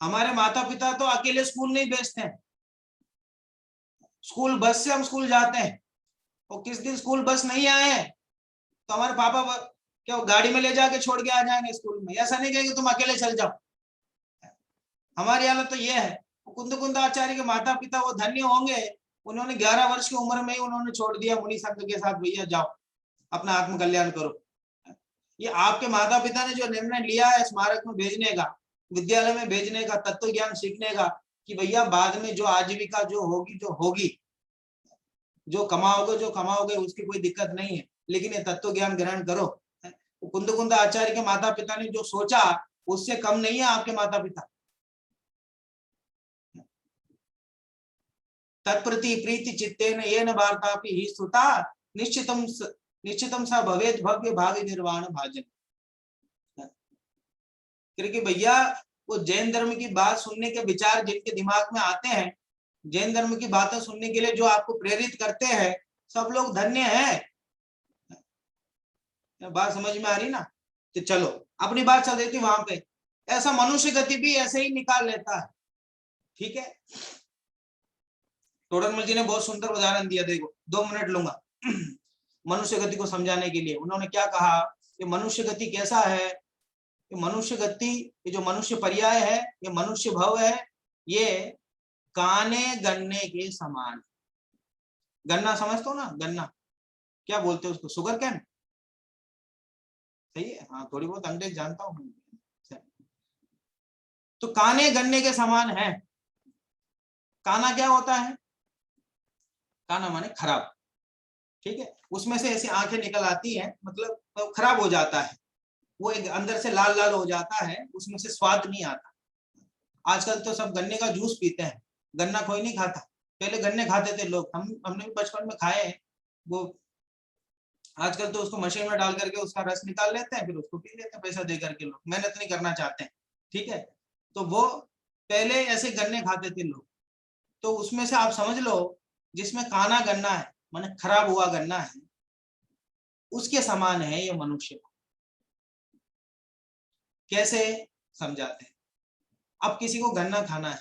हमारे माता पिता तो अकेले स्कूल नहीं भेजते हैं, स्कूल बस से हम स्कूल जाते हैं, और किस दिन स्कूल बस नहीं आए तो हमारे पापा क्या गाड़ी में ले जाके छोड़ के आ जाएंगे स्कूल में, ऐसा नहीं कहेंगे तुम अकेले चल जाओ। हमारी हालत तो ये है। कुंद आचार्य के माता पिता वो धन्य होंगे, उन्होंने 11 वर्ष की उम्र में ही उन्होंने छोड़ दिया मुनि संघ के साथ, भैया जाओ अपना आत्म कल्याण करो। ये आपके माता पिता ने जो निर्णय लिया है स्मारक में भेजने का, विद्यालय में भेजने का, तत्व ज्ञान सीखने का, कि भैया बाद में जो आजीविका जो होगी, जो कमाओगे उसकी कोई दिक्कत नहीं है, लेकिन ये तत्व ज्ञान ग्रहण करो। कुंद आचार्य के माता पिता ने जो सोचा उससे कम नहीं है आपके माता पिता। तत्प्रति प्रीति चित्तेन येन वार्तापि हि स्तुता निश्चितम सा भवेद भव्य भावी निर्वाण भाजन। क्योंकि भैया वो जैन धर्म की बात सुनने के विचार जिनके दिमाग में आते हैं, जैन धर्म की बातें सुनने के लिए जो आपको प्रेरित करते हैं, सब लोग धन्य है। बात समझ में आ रही ना? तो चलो अपनी बात चल रही थी वहां पे। ऐसा मनुष्य गति भी ऐसे ही निकाल लेता है। ठीक है, तोड़रमल जी ने बहुत सुंदर उदाहरण दिया, देखो 2 मिनट लूंगा मनुष्य गति को समझाने के लिए। उन्होंने क्या कहा कि मनुष्य गति कैसा है, ये मनुष्य गति, ये जो मनुष्य पर्याय है, ये मनुष्य भव है, ये काने गन्ने के समान। गन्ना समझते हो ना? गन्ना क्या बोलते हैं उसको? शुगर कैन, सही है? हाँ, थोड़ी बहुत अंग्रेज जानता हूँ। तो काने गन्ने के समान है। काना क्या होता है? काना माने खराब। ठीक है, उसमें से ऐसी आंखें निकल आती हैं, मतलब खराब हो जाता है, वो एक अंदर से लाल लाल हो जाता है, उसमें से स्वाद नहीं आता। आजकल तो सब गन्ने का जूस पीते हैं, गन्ना कोई नहीं खाता। पहले गन्ने खाते थे लोग, हमने भी बचपन में खाए हैं वो। आजकल तो उसको मशीन में डाल करके उसका रस निकाल लेते हैं, फिर उसको पी लेते हैं पैसा दे करके। लोग मेहनत नहीं करना चाहते हैं। ठीक है, तो वो पहले ऐसे गन्ने खाते थे लोग। तो उसमें से आप समझ लो, जिसमें काना गन्ना है माने खराब हुआ गन्ना है, उसके समान है ये मनुष्य। कैसे समझाते हैं? अब किसी को गन्ना खाना है,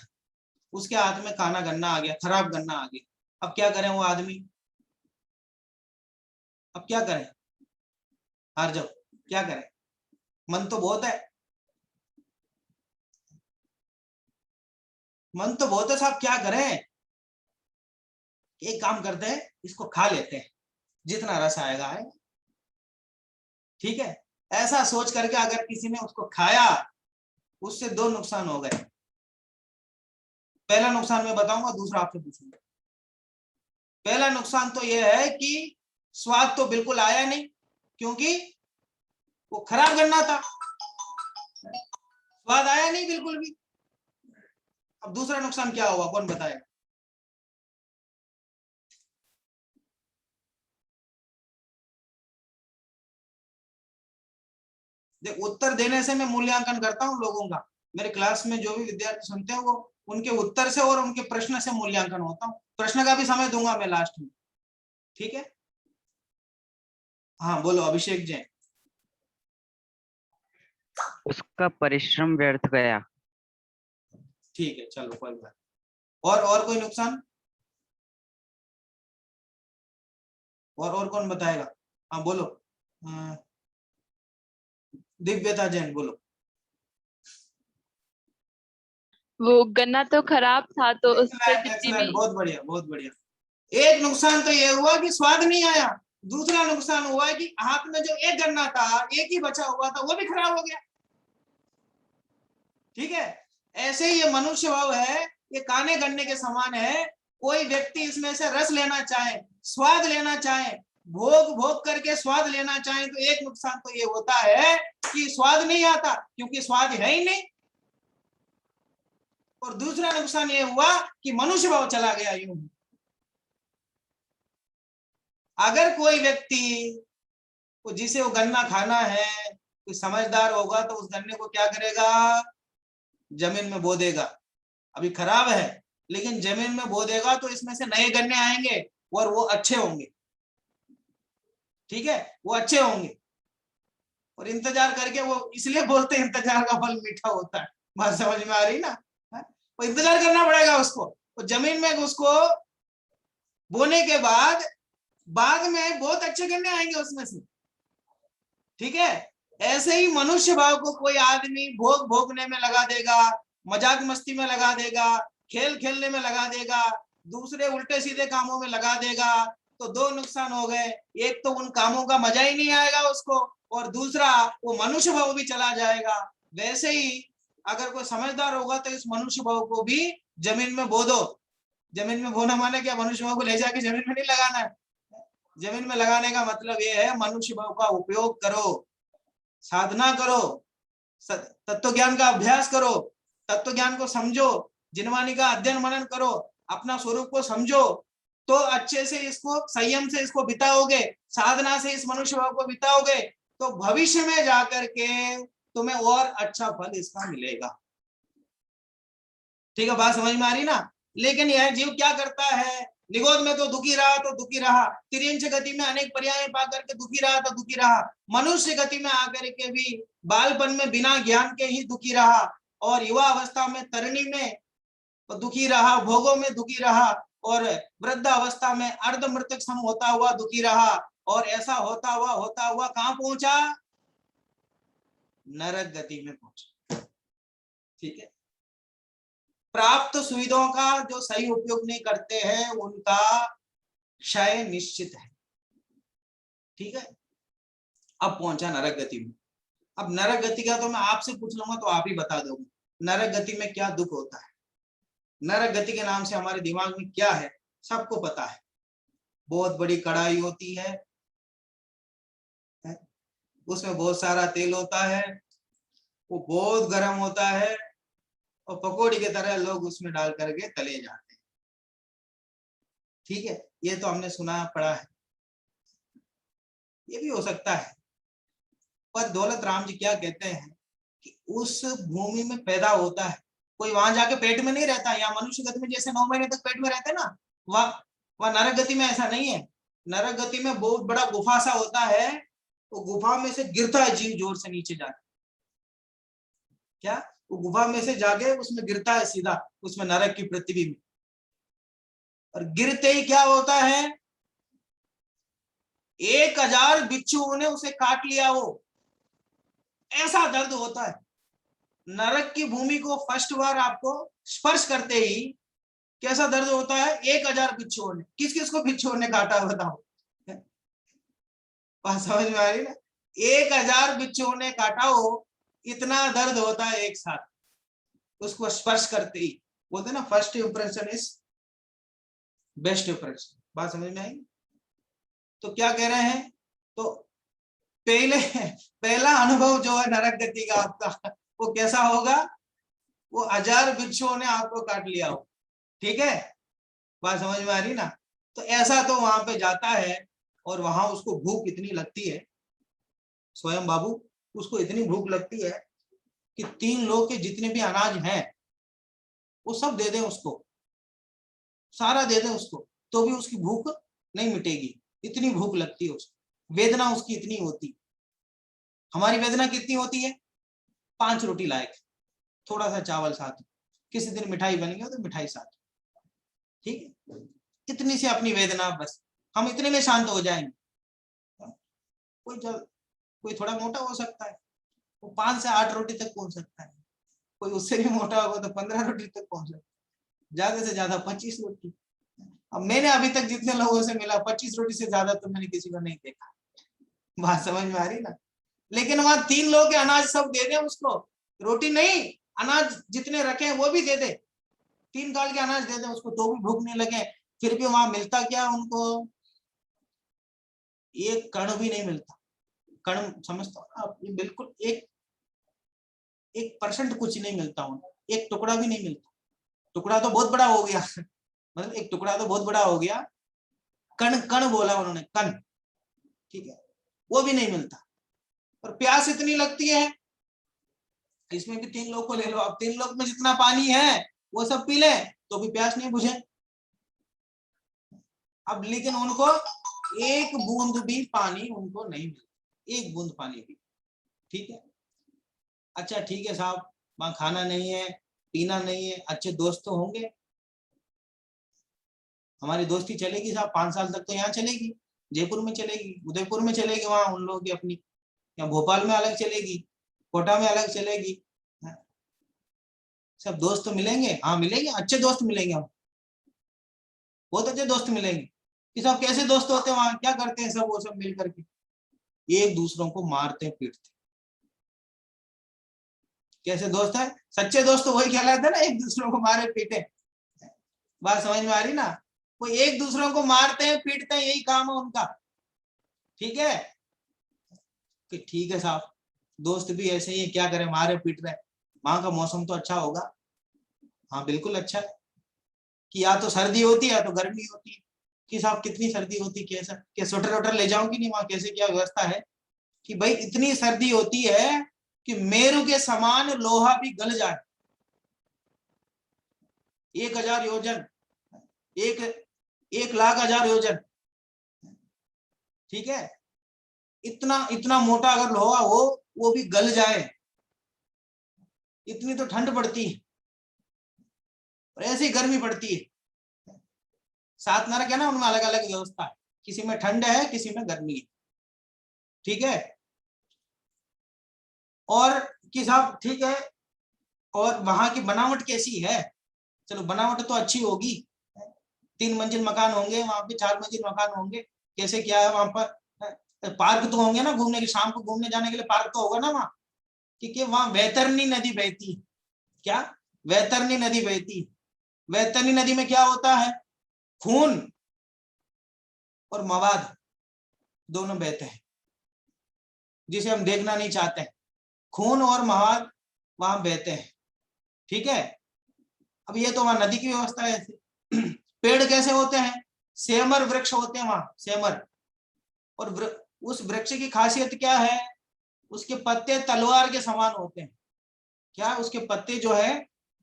उसके हाथ में काना गन्ना आ गया, खराब गन्ना आ गया, अब क्या करें वो आदमी? अब क्या करें? हार जाओ, क्या करें? मन तो बहुत है, मन तो बहुत है साहब, क्या करें? एक काम करते हैं, इसको खा लेते हैं, जितना रस आएगा आएगा। ठीक है, ऐसा सोच करके अगर किसी ने उसको खाया, उससे 2 नुकसान हो गए। पहला नुकसान मैं बताऊंगा, दूसरा आपसे पूछूंगा। पहला नुकसान तो यह है कि स्वाद तो बिल्कुल आया नहीं, क्योंकि वो खराब गन्ना था, स्वाद आया नहीं बिल्कुल भी। अब दूसरा नुकसान क्या हुआ, कौन बताएगा? देख, उत्तर देने से मैं मूल्यांकन करता हूं लोगों का। मेरे क्लास में जो भी विद्यार्थी सुनते हैं, वो उनके उत्तर से और उनके प्रश्न से मूल्यांकन होता हूं। प्रश्न का भी समय दूंगा मैं लास्ट में। ठीक है, हाँ बोलो अभिषेक जैन। उसका परिश्रम व्यर्थ गया। ठीक है, चलो कोई बात। और कोई नुकसान? और कौन बताएगा? हाँ बोलो, दिव्यता जैन बोलो। वो गन्ना तो खराब था, तो उससे जितनी भी बहुत बढ़िया, बहुत बढ़िया। एक नुकसान तो ये हुआ कि स्वाद नहीं आया। दूसरा नुकसान हुआ कि हाथ में जो एक गन्ना था, एक ही बचा हुआ था, वो भी खराब हो गया। ठीक है, ऐसे ही ये मनुष्य भाव है, ये काने गन्ने के समान है। कोई व्यक्ति इसमें से रस लेना चाहे, स्वाद लेना चाहे, भोग करके स्वाद लेना चाहे, तो एक नुकसान तो ये होता है कि स्वाद नहीं आता, क्योंकि स्वाद है ही नहीं। और दूसरा नुकसान ये हुआ कि मनुष्य भाव चला गया यूं। अगर कोई व्यक्ति को जिसे वो गन्ना खाना है, कोई समझदार होगा तो उस गन्ने को क्या करेगा? जमीन में बो देगा। अभी खराब है, लेकिन जमीन में बो देगा तो इसमें से नए गन्ने आएंगे और वो अच्छे होंगे। ठीक है, वो अच्छे होंगे। और इंतजार करके, वो इसलिए बोलते हैं इंतजार का फल मीठा होता है। बात समझ में आ रही ना? वो इंतजार करना पड़ेगा उसको। वो जमीन में उसको बोने के बाद में बहुत अच्छे गन्ने आएंगे उसमें से। ठीक है, ऐसे ही मनुष्य भाव को कोई आदमी भोगने में लगा देगा, मजाक मस्ती में लगा देगा, खेल खेलने में लगा देगा, दूसरे उल्टे सीधे कामों में लगा देगा, तो 2 नुकसान हो गए। एक तो उन कामों का मजा ही नहीं आएगा उसको, और दूसरा वो मनुष्य भाव भी चला जाएगा। वैसे ही अगर कोई समझदार होगा तो इस मनुष्य भाव को भी जमीन में बो दो। जमीन में बोना माने क्या, मनुष्य भाव को ले जाके जमीन में नहीं लगाना है। जमीन में लगाने का मतलब ये है मनुष्य भाव का उपयोग करो, साधना करो, तत्व ज्ञान का अभ्यास करो, तत्व ज्ञान को समझो, जिनवाणी का अध्ययन मनन करो, अपना स्वरूप को समझो, तो अच्छे से इसको संयम से इसको बिताओगे, साधना से इस मनुष्य भाव को बिताओगे, तो भविष्य में जाकर के तुम्हें और अच्छा फल इसका मिलेगा। ठीक है, बात समझ में आ रही ना। लेकिन यह जीव क्या करता है, निगोद में तो दुखी रहा तो दुखी रहा, तिर्यंच गति में अनेक पर्याय पा करके दुखी रहा तो दुखी रहा, मनुष्य गति में आकर के भी बालपन में बिना ज्ञान के ही दुखी रहा, और युवा अवस्था में तरणी में दुखी रहा, भोगों में दुखी रहा, और वृद्ध अवस्था में अर्ध मृतक सम होता हुआ दुखी रहा, और ऐसा होता हुआ कहां पहुंचा, नरक गति में पहुंचा। ठीक है, प्राप्त सुविधाओं का जो सही उपयोग नहीं करते हैं उनका क्षय निश्चित है। ठीक है, अब पहुंचा नरक गति में। अब नरक गति का तो मैं आपसे पूछ लूंगा तो आप ही बता दोगे नरक गति में क्या दुख होता है। नरक गति के नाम से हमारे दिमाग में क्या है सबको पता है, बहुत बड़ी कढ़ाई होती है, उसमें बहुत सारा तेल होता है, वो बहुत गर्म होता है, और पकौड़ी की तरह लोग उसमें डाल करके तले जाते हैं। ठीक है, ये तो हमने सुना पड़ा है, ये भी हो सकता है। पर दौलत राम जी क्या कहते हैं कि उस भूमि में पैदा होता है, कोई वहां जाके पेट में नहीं रहता। या मनुष्य गति में जैसे 9 महीने तक पेट में रहते ना, वह नरक गति में ऐसा नहीं है। नरक गति में बहुत बड़ा गुफा सा होता है, तो गुफा में से गिरता है जीव जोर से नीचे जाके, क्या वो गुफा में से जाके उसमें गिरता है सीधा उसमें नरक की पृथ्वी में, और गिरते ही क्या होता है, 1000 बिच्छुओं ने उसे काट लिया हो, ऐसा दर्द होता है। नरक की भूमि को फर्स्ट बार आपको स्पर्श करते ही कैसा दर्द होता है, 1000 बिच्छुओं ने, किस किस को बिच्छुओं ने काटा बताओ, बात समझ में आ रही ना। 1000 बिच्छुओं ने काटा हो, इतना दर्द होता है एक साथ उसको स्पर्श करते ही। बोलते ना first impression is best impression, बात समझ में आई। तो क्या कह रहे हैं, तो पहला अनुभव जो है नरक गति का आपका वो कैसा होगा, वो 1000 बिच्छुओं ने आपको काट लिया हो। ठीक है, बात समझ में आ रही ना। तो ऐसा तो वहां पे जाता है, और वहां उसको भूख इतनी लगती है, स्वयं बाबू उसको इतनी भूख लगती है कि 3 लोग के जितने भी अनाज हैं वो सब दे दें उसको, सारा दे दें उसको, तो भी उसकी भूख नहीं मिटेगी, इतनी भूख लगती है उसको। वेदना उसकी इतनी होती, हमारी वेदना कितनी होती है, 5 रोटी लायक, थोड़ा सा चावल साथ, किसी दिन मिठाई बन गया तो मिठाई साथ। ठीक है, इतनी सी अपनी वेदना, बस हम इतने में शांत हो जाएंगे। कोई थोड़ा मोटा हो सकता है, वो 5 से 8 रोटी तक पहुंच सकता है, कोई उससे भी मोटा होगा तो 15 रोटी तक पहुंच सकता है, ज्यादा से ज्यादा 25 रोटी। अब मैंने अभी तक जितने लोगों से मिला 25 रोटी से ज्यादा तो मैंने किसी को नहीं देखा, बात समझ में आ रही ना। लेकिन वहां 3 लोग के अनाज सब दे दे उसको, रोटी नहीं अनाज जितने रखे हैं वो भी दे दे, 3 काल के अनाज दे दे उसको, तो भी भूख नहीं लगे। फिर भी वहां मिलता क्या उनको, एक कण भी नहीं मिलता। कण समझता हो आप, ये बिल्कुल 1% कुछ नहीं मिलता उनको, एक टुकड़ा भी नहीं मिलता। टुकड़ा तो बहुत बड़ा हो गया मतलब एक टुकड़ा तो बहुत बड़ा हो गया, कण कण बोला उन्होंने, कण, ठीक है, वो भी नहीं मिलता। और प्यास इतनी लगती है, इसमें भी 3 लोग को ले लो, अब 3 लोग में जितना पानी है वो सब पी ले तो भी प्यास नहीं बुझे। अब लेकिन उनको एक बूंद भी पानी उनको नहीं मिलता, एक बूंद पानी भी। ठीक है, अच्छा ठीक है साहब, वहां खाना नहीं है, पीना नहीं है, अच्छे दोस्त तो होंगे, हमारी दोस्ती चलेगी साहब 5 साल तक तो यहाँ चलेगी, जयपुर में चलेगी, उदयपुर में चलेगी, वहां उन लोगों की अपनी, या भोपाल में अलग चलेगी, कोटा में अलग चलेगी, सब दोस्त तो मिलेंगे, हाँ मिलेंगे, अच्छे दोस्त मिलेंगे, हम बहुत अच्छे दोस्त मिलेंगे। कि सब कैसे दोस्त होते हैं वहां, क्या करते हैं सब, वो सब मिल करके एक दूसरों को मारते पीटते, कैसे दोस्त है? सच्चे दोस्त तो वही कहलाते हैं ना, एक दूसरे को मारे पीटे। बात समझ में आ रही ना? वो एक दूसरों को मारते हैं पीटते हैं, यही काम है उनका। ठीक है कि ठीक है साहब, दोस्त भी ऐसे ही है, क्या करें, मारे पीट रहे। वहां का मौसम तो अच्छा होगा? हाँ बिल्कुल अच्छा है। कि या तो सर्दी होती है या तो गर्मी होती है। कि साहब कितनी सर्दी होती, कैसा, क्या स्वेटर वोटर ले जाऊंगी नहीं वहां, कैसे क्या व्यवस्था है? कि भाई इतनी सर्दी होती है कि मेरु के समान लोहा भी गल जाए। 1000 योजन, 1,00,000 योजन, ठीक है, इतना इतना मोटा अगर लोहा हो वो भी गल जाए, इतनी तो ठंड पड़ती है। और ऐसी गर्मी पड़ती है। 7 नरक है ना, उनमें अलग अलग व्यवस्था है, किसी में ठंड है किसी में गर्मी है। ठीक है, और कि साहब ठीक है, और वहां की बनावट कैसी है? चलो बनावट तो अच्छी होगी, 3 मंजिल मकान होंगे वहां पे, 4 मंजिल मकान होंगे, कैसे क्या है वहां पर? पार्क तो होंगे ना घूमने के, शाम को घूमने जाने के लिए पार्क तो होगा ना वहां? क्योंकि वहां वैतरणी नदी बहती। क्या? वैतरणी नदी बहती। वैतरणी नदी में क्या होता है? खून और मवाद दोनों बहते हैं, जिसे हम देखना नहीं चाहते। खून और मवाद वहां बहते हैं। ठीक है, अब ये तो वहां नदी की व्यवस्था है। पेड़ कैसे होते हैं? सेमर वृक्ष होते हैं वहां, सेमर। और उस वृक्ष की खासियत क्या है? उसके पत्ते तलवार के समान होते हैं। क्या? उसके पत्ते जो है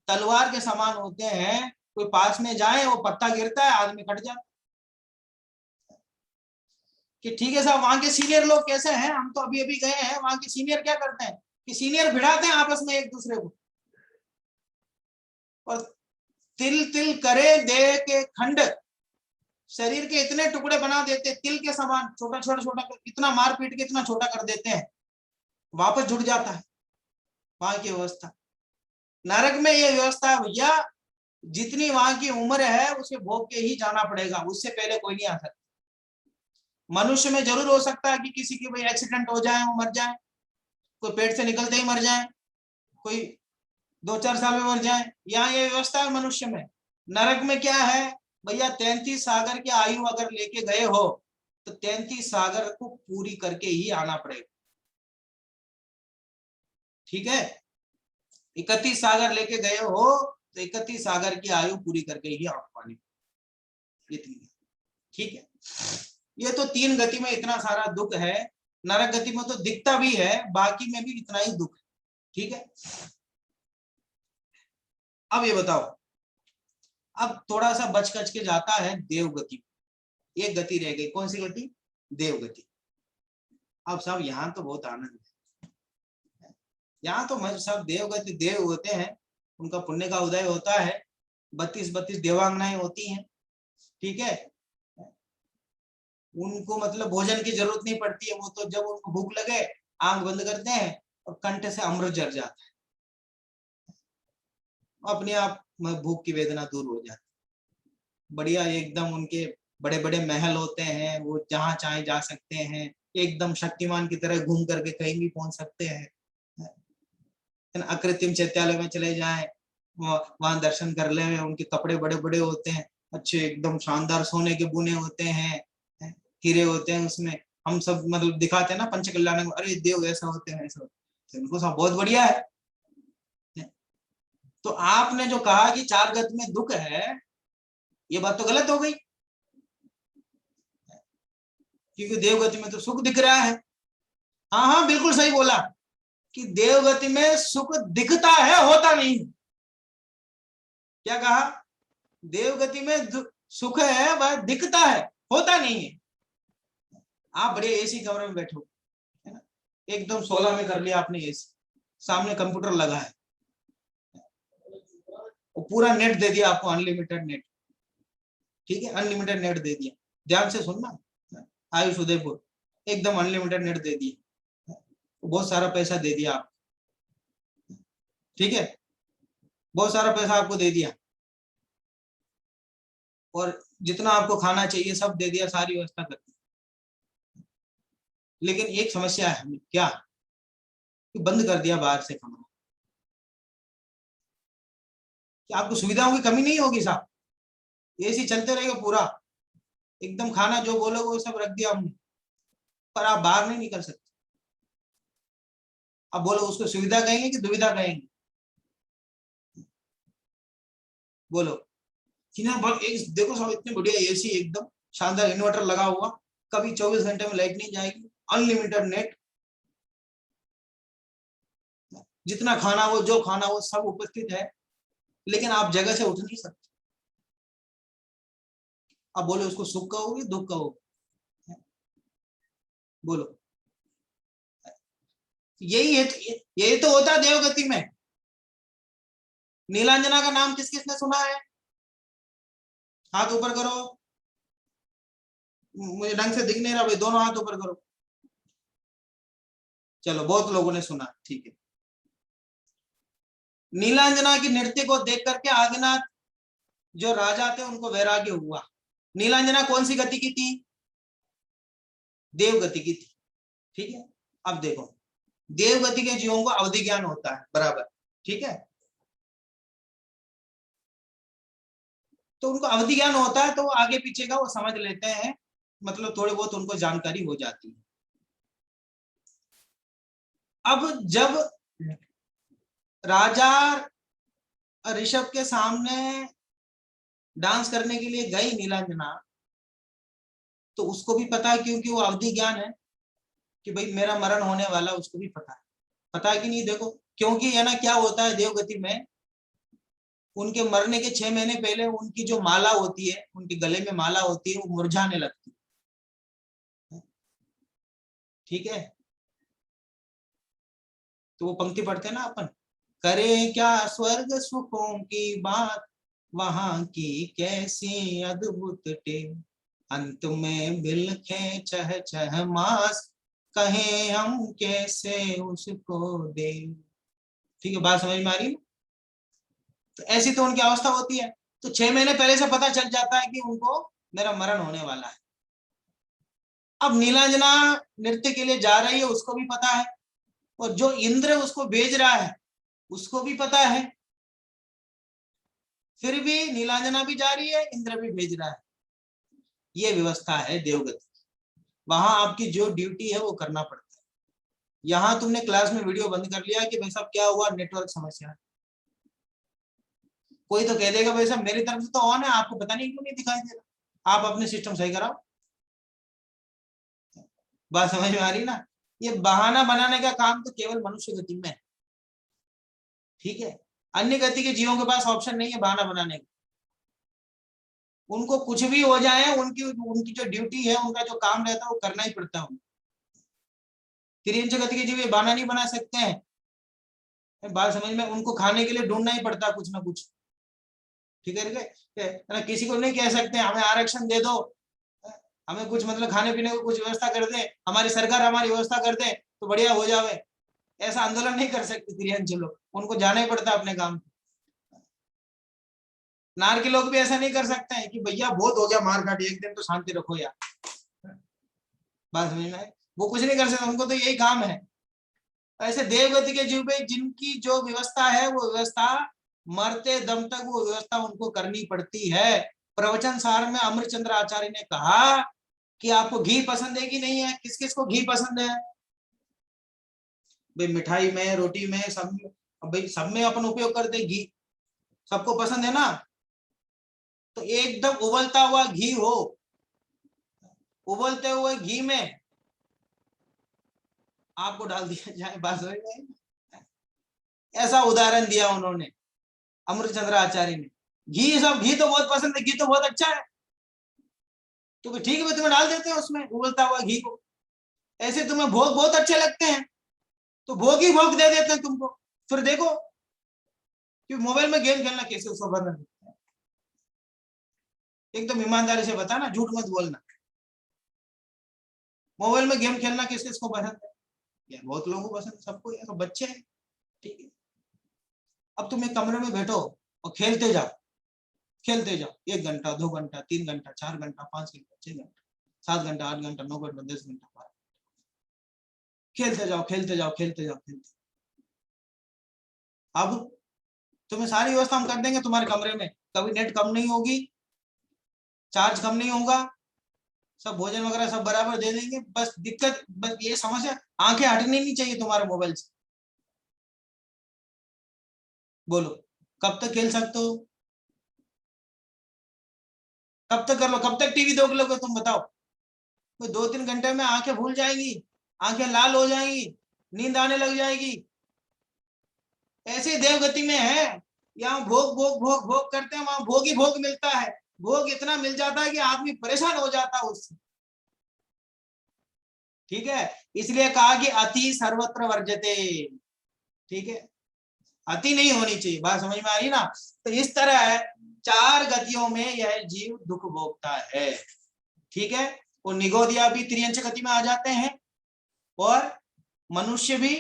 तलवार के समान होते हैं। कोई पास में जाए वो पत्ता गिरता है, आदमी कट जाता है। कि ठीक है साहब, वहां के सीनियर लोग कैसे हैं? हम तो अभी अभी गए हैं, वहां के सीनियर क्या करते हैं कि सीनियर भिड़ाते हैं आपस में एक दूसरे को, और तिल तिल करे दे के खंड, शरीर के इतने टुकड़े बना देते, तिल के समान, छोटा छोटा छोटा, इतना मार पीट के इतना छोटा कर देते हैं, वापस जुड़ जाता है। वहां की व्यवस्था। नरक में ये व्यवस्था है भैया, जितनी वहां की उम्र है उसे भोग के ही जाना पड़ेगा, उससे पहले कोई नहीं आ सकता। मनुष्य में जरूर हो सकता है कि किसी की भाई एक्सीडेंट हो जाए, वो मर जाए, कोई पेट से निकलते ही मर जाए, कोई 2-4 साल में मर जाए, यहाँ ये व्यवस्था है मनुष्य में। नरक में क्या है भैया? 33 सागर की आयु अगर लेके गए हो तो 33 सागर को पूरी करके ही आना पड़ेगा। ठीक है, 31 सागर लेके गए हो तो 31 सागर की आयु पूरी करके ही आप पानी, इतनी। ठीक है, ये तो 3 गति में इतना सारा दुख है। नरक गति में तो दिखता भी है, बाकी में भी इतना ही दुख है। ठीक है, अब ये बताओ, अब थोड़ा सा बच कच के जाता है देव गति। एक गति रह गई, कौन सी गति? देव गति। अब साहब यहाँ तो बहुत आनंद है, यहाँ तो मैं सब देव गति, देव होते हैं, उनका पुण्य का उदय होता है, 32 देवांगनाएं होती हैं। ठीक है, उनको मतलब भोजन की जरूरत नहीं पड़ती है, वो तो जब उनको भूख लगे आंख बंद करते हैं और कंठ से अमृत झर जाता है, अपने आप भूख की वेदना दूर हो जाती है। बढ़िया एकदम, उनके बड़े बड़े महल होते हैं, वो जहां चाहे जा सकते हैं, एकदम शक्तिमान की तरह घूम करके कहीं भी पहुंच सकते हैं। अकृत्रिम चैत्यालय में चले जाएं, वहां दर्शन कर ले, उनके कपड़े बड़े बड़े होते हैं, अच्छे एकदम शानदार सोने के बुने होते हैं, हीरे होते हैं उसमें। हम सब मतलब दिखाते हैं ना पंचकल्याण में, अरे देव ऐसा होते हैं, ऐसा होते हैं, उनको सब बहुत बढ़िया है। तो आपने जो कहा कि 4 गति में दुख है, ये बात तो गलत हो गई, क्योंकि देवगति में तो सुख दिख रहा है। हाँ हाँ बिल्कुल सही बोला कि देवगति में सुख दिखता है, होता नहीं। क्या कहा? देवगति में सुख है, वह दिखता है, होता नहीं है। आप बड़े एसी कमरे में बैठो, है ना, एकदम 16 में कर लिया आपने एसी, सामने कंप्यूटर लगा है, वो पूरा नेट दे दिया आपको, अनलिमिटेड नेट। ठीक है, अनलिमिटेड नेट दे दिया, ध्यान से सुनना, आयुष उदयपुर एकदम अनलिमिटेड नेट दे दिया, बहुत सारा पैसा दे दिया आप। ठीक है, बहुत सारा पैसा आपको दे दिया, और जितना आपको खाना चाहिए सब दे दिया, सारी व्यवस्था कर दी। लेकिन एक समस्या है, क्या? कि बंद कर दिया बाहर से खाना। कि आपको सुविधाओं की कमी नहीं होगी साहब, एसी चलते रहेगा पूरा, एकदम खाना जो बोलोगे वो सब रख दिया हमने, पर आप बाहर नहीं निकल सकते। अब बोलो उसको सुविधा कहेंगे कि दुविधा कहेंगे? बोलो कि ना एक देखो साहब इतनी बढ़िया एसी, एकदम शानदार, इन्वर्टर लगा हुआ, कभी 24 घंटे में लाइट नहीं जाएगी, अनलिमिटेड नेट, जितना खाना हो जो खाना हो सब उपस्थित है, लेकिन आप जगह से उठ नहीं सकते। अब बोलो उसको सुख कहोगे दुख कहोगे? बोलो, यही तो होता है देवगति में। नीलांजना का नाम किस किसने सुना है? हाथ ऊपर करो, मुझे ढंग से दिख नहीं रहा भाई, दोनों हाथ ऊपर करो। चलो बहुत लोगों ने सुना, ठीक है। नीलांजना की नृत्य को देख करके आदिनाथ जो राजा थे उनको वैराग्य हुआ। नीलांजना कौन सी गति की थी? देव गति की थी, ठीक है। अब देखो देव गति के जीवों को अवधि ज्ञान होता है, बराबर, ठीक है। तो उनको अवधि ज्ञान होता है तो वो आगे पीछे का वो समझ लेते हैं, मतलब थोड़ी बहुत उनको जानकारी हो जाती है। अब जब राजा ऋषभ के सामने डांस करने के लिए गई नीलांजना, तो उसको भी पता है, क्योंकि वो अवधि ज्ञान है कि भाई मेरा मरण होने वाला, उसको भी पता है कि नहीं? देखो क्योंकि है ना, क्या होता है देवगति में, उनके मरने के 6 महीने पहले उनकी जो माला होती है, उनके गले में माला होती है, वो मुरझाने लगती है, ठीक है। तो वो पंक्ति पढ़ते हैं ना अपन, करे क्या स्वर्ग सुखों की बात, वहां की कैसी अद्भुत टेव, अंत में बिलखे चह चह मास, कहे हम कैसे उसको दे। ठीक है, बात समझ में आ रही है? तो ऐसी तो उनकी अवस्था होती है। तो 6 महीने पहले से पता चल जाता है कि उनको मेरा मरण होने वाला है। अब नीलांजना नृत्य के लिए जा रही है, उसको भी पता है, और जो इंद्र उसको भेज रहा है उसको भी पता है, फिर भी नीलांजना भी जा रही है, इंद्र भी भेज रहा है। ये व्यवस्था है देवगति। वहां आपकी जो ड्यूटी है वो करना पड़ता है। यहाँ तुमने क्लास में वीडियो बंद कर लिया कि भाई साहब क्या हुआ, नेटवर्क समस्या है। कोई तो कह देगा भाई साहब मेरी तरफ से तो ऑन है, आपको पता नहीं क्यों नहीं दिखाई दे रहा, आप अपने सिस्टम सही कराओ। बात समझ में आ रही ना? ये बहाना बनाने का काम तो केवल मनुष्य गति में है, ठीक है। अन्य गति के जीवों के पास ऑप्शन नहीं है बहाना बनाने का। उनको कुछ भी हो जाए, उनकी जो ड्यूटी है, उनका जो काम रहता है वो करना ही पड़ता है। तिर्यंच गति के जीव ये बहाना नहीं बना सकते हैं। बात समझ में? उनको खाने के लिए ढूंढना ही पड़ता है कुछ ना कुछ, ठीक है ना। किसी को नहीं कह सकते हमें आरक्षण दे दो, हमें कुछ मतलब खाने पीने को कुछ व्यवस्था कर दे, हमारी सरकार हमारी व्यवस्था कर दे तो बढ़िया हो जावे। ऐसा आंदोलन नहीं कर सकते तिर्यंच लोग, उनको जाना ही पड़ता है अपने काम। नार के लोग भी ऐसा नहीं कर सकते हैं कि भैया बहुत हो गया मार काट, एक दिन तो शांति रखो यार। बात समझ में? वो कुछ नहीं कर सकते, उनको तो यही काम है। ऐसे देवगति के जीव पे जिनकी जो व्यवस्था है वो व्यवस्था मरते दम तक वो व्यवस्था उनको करनी पड़ती है। प्रवचन सार में अमरचंद्र आचार्य ने कहा कि आपको घी पसंद है कि नहीं है? किस किस को घी पसंद है भाई? मिठाई में, रोटी में, सब में, भाई सब में अपन उपयोग करते घी, सबको पसंद है ना। तो एकदम उबलता हुआ घी हो, उबलते हुए घी में आपको डाल दिया जाए, बात हो जाए। ऐसा उदाहरण दिया उन्होंने अमरचंद्र आचार्य ने। घी तो बहुत पसंद है, घी तो बहुत अच्छा है, तो ठीक है तुम्हें डाल देते हैं उसमें उबलता हुआ घी को। ऐसे तुम्हें भोग बहुत अच्छे लगते हैं तो भोग ही भोग दे देते हैं तुमको। फिर देखो कि मोबाइल में गेम खेलना कैसे उसको बंद करते हैं। एकदम ईमानदारी से बताना, झूठ मत बोलना। मोबाइल में गेम खेलना किस किस को पसंद है? यार बहुत लोगों को पसंद, सबको, यार बच्चे हैं, ठीक है। अब तुम एक कमरे में बैठो और खेलते जाओ, 1 घंटा 2 घंटा 3 घंटा 4 घंटा 5 घंटा 6 घंटा 7 घंटा 8 घंटा 9 घंटा 10 घंटा 12, खेलते जाओ। अब तुम्हें सारी व्यवस्था हम कर देंगे तुम्हारे कमरे में, कभी नेट कम नहीं होगी, चार्ज कम नहीं होगा, सब भोजन वगैरह सब बराबर दे देंगे। बस दिक्कत, बस ये समस्या, आंखें हटनी नहीं चाहिए तुम्हारे मोबाइल से। बोलो कब तक खेल सकते हो, कब तक कर लो, कब तक टीवी देख लोगे तुम बताओ? तो 2-3 घंटे में आंखें भूल जाएंगी, आंखें लाल हो जाएंगी, नींद आने लग जाएगी। ऐसे देवगति में है, यहाँ भोग भोग भोग भोग करते हैं, वहां भोग ही भोग मिलता है। भोग इतना मिल जाता है कि आदमी परेशान हो जाता है उससे। ठीक है, इसलिए कहा कि अति सर्वत्र वर्जते। ठीक है, अति नहीं होनी चाहिए, बात समझ में आ रही ना? तो इस तरह 4 गतियों में यह जीव दुख भोगता है। ठीक है, वो निगोदिया भी त्रियंच गति में आ जाते हैं, और मनुष्य भी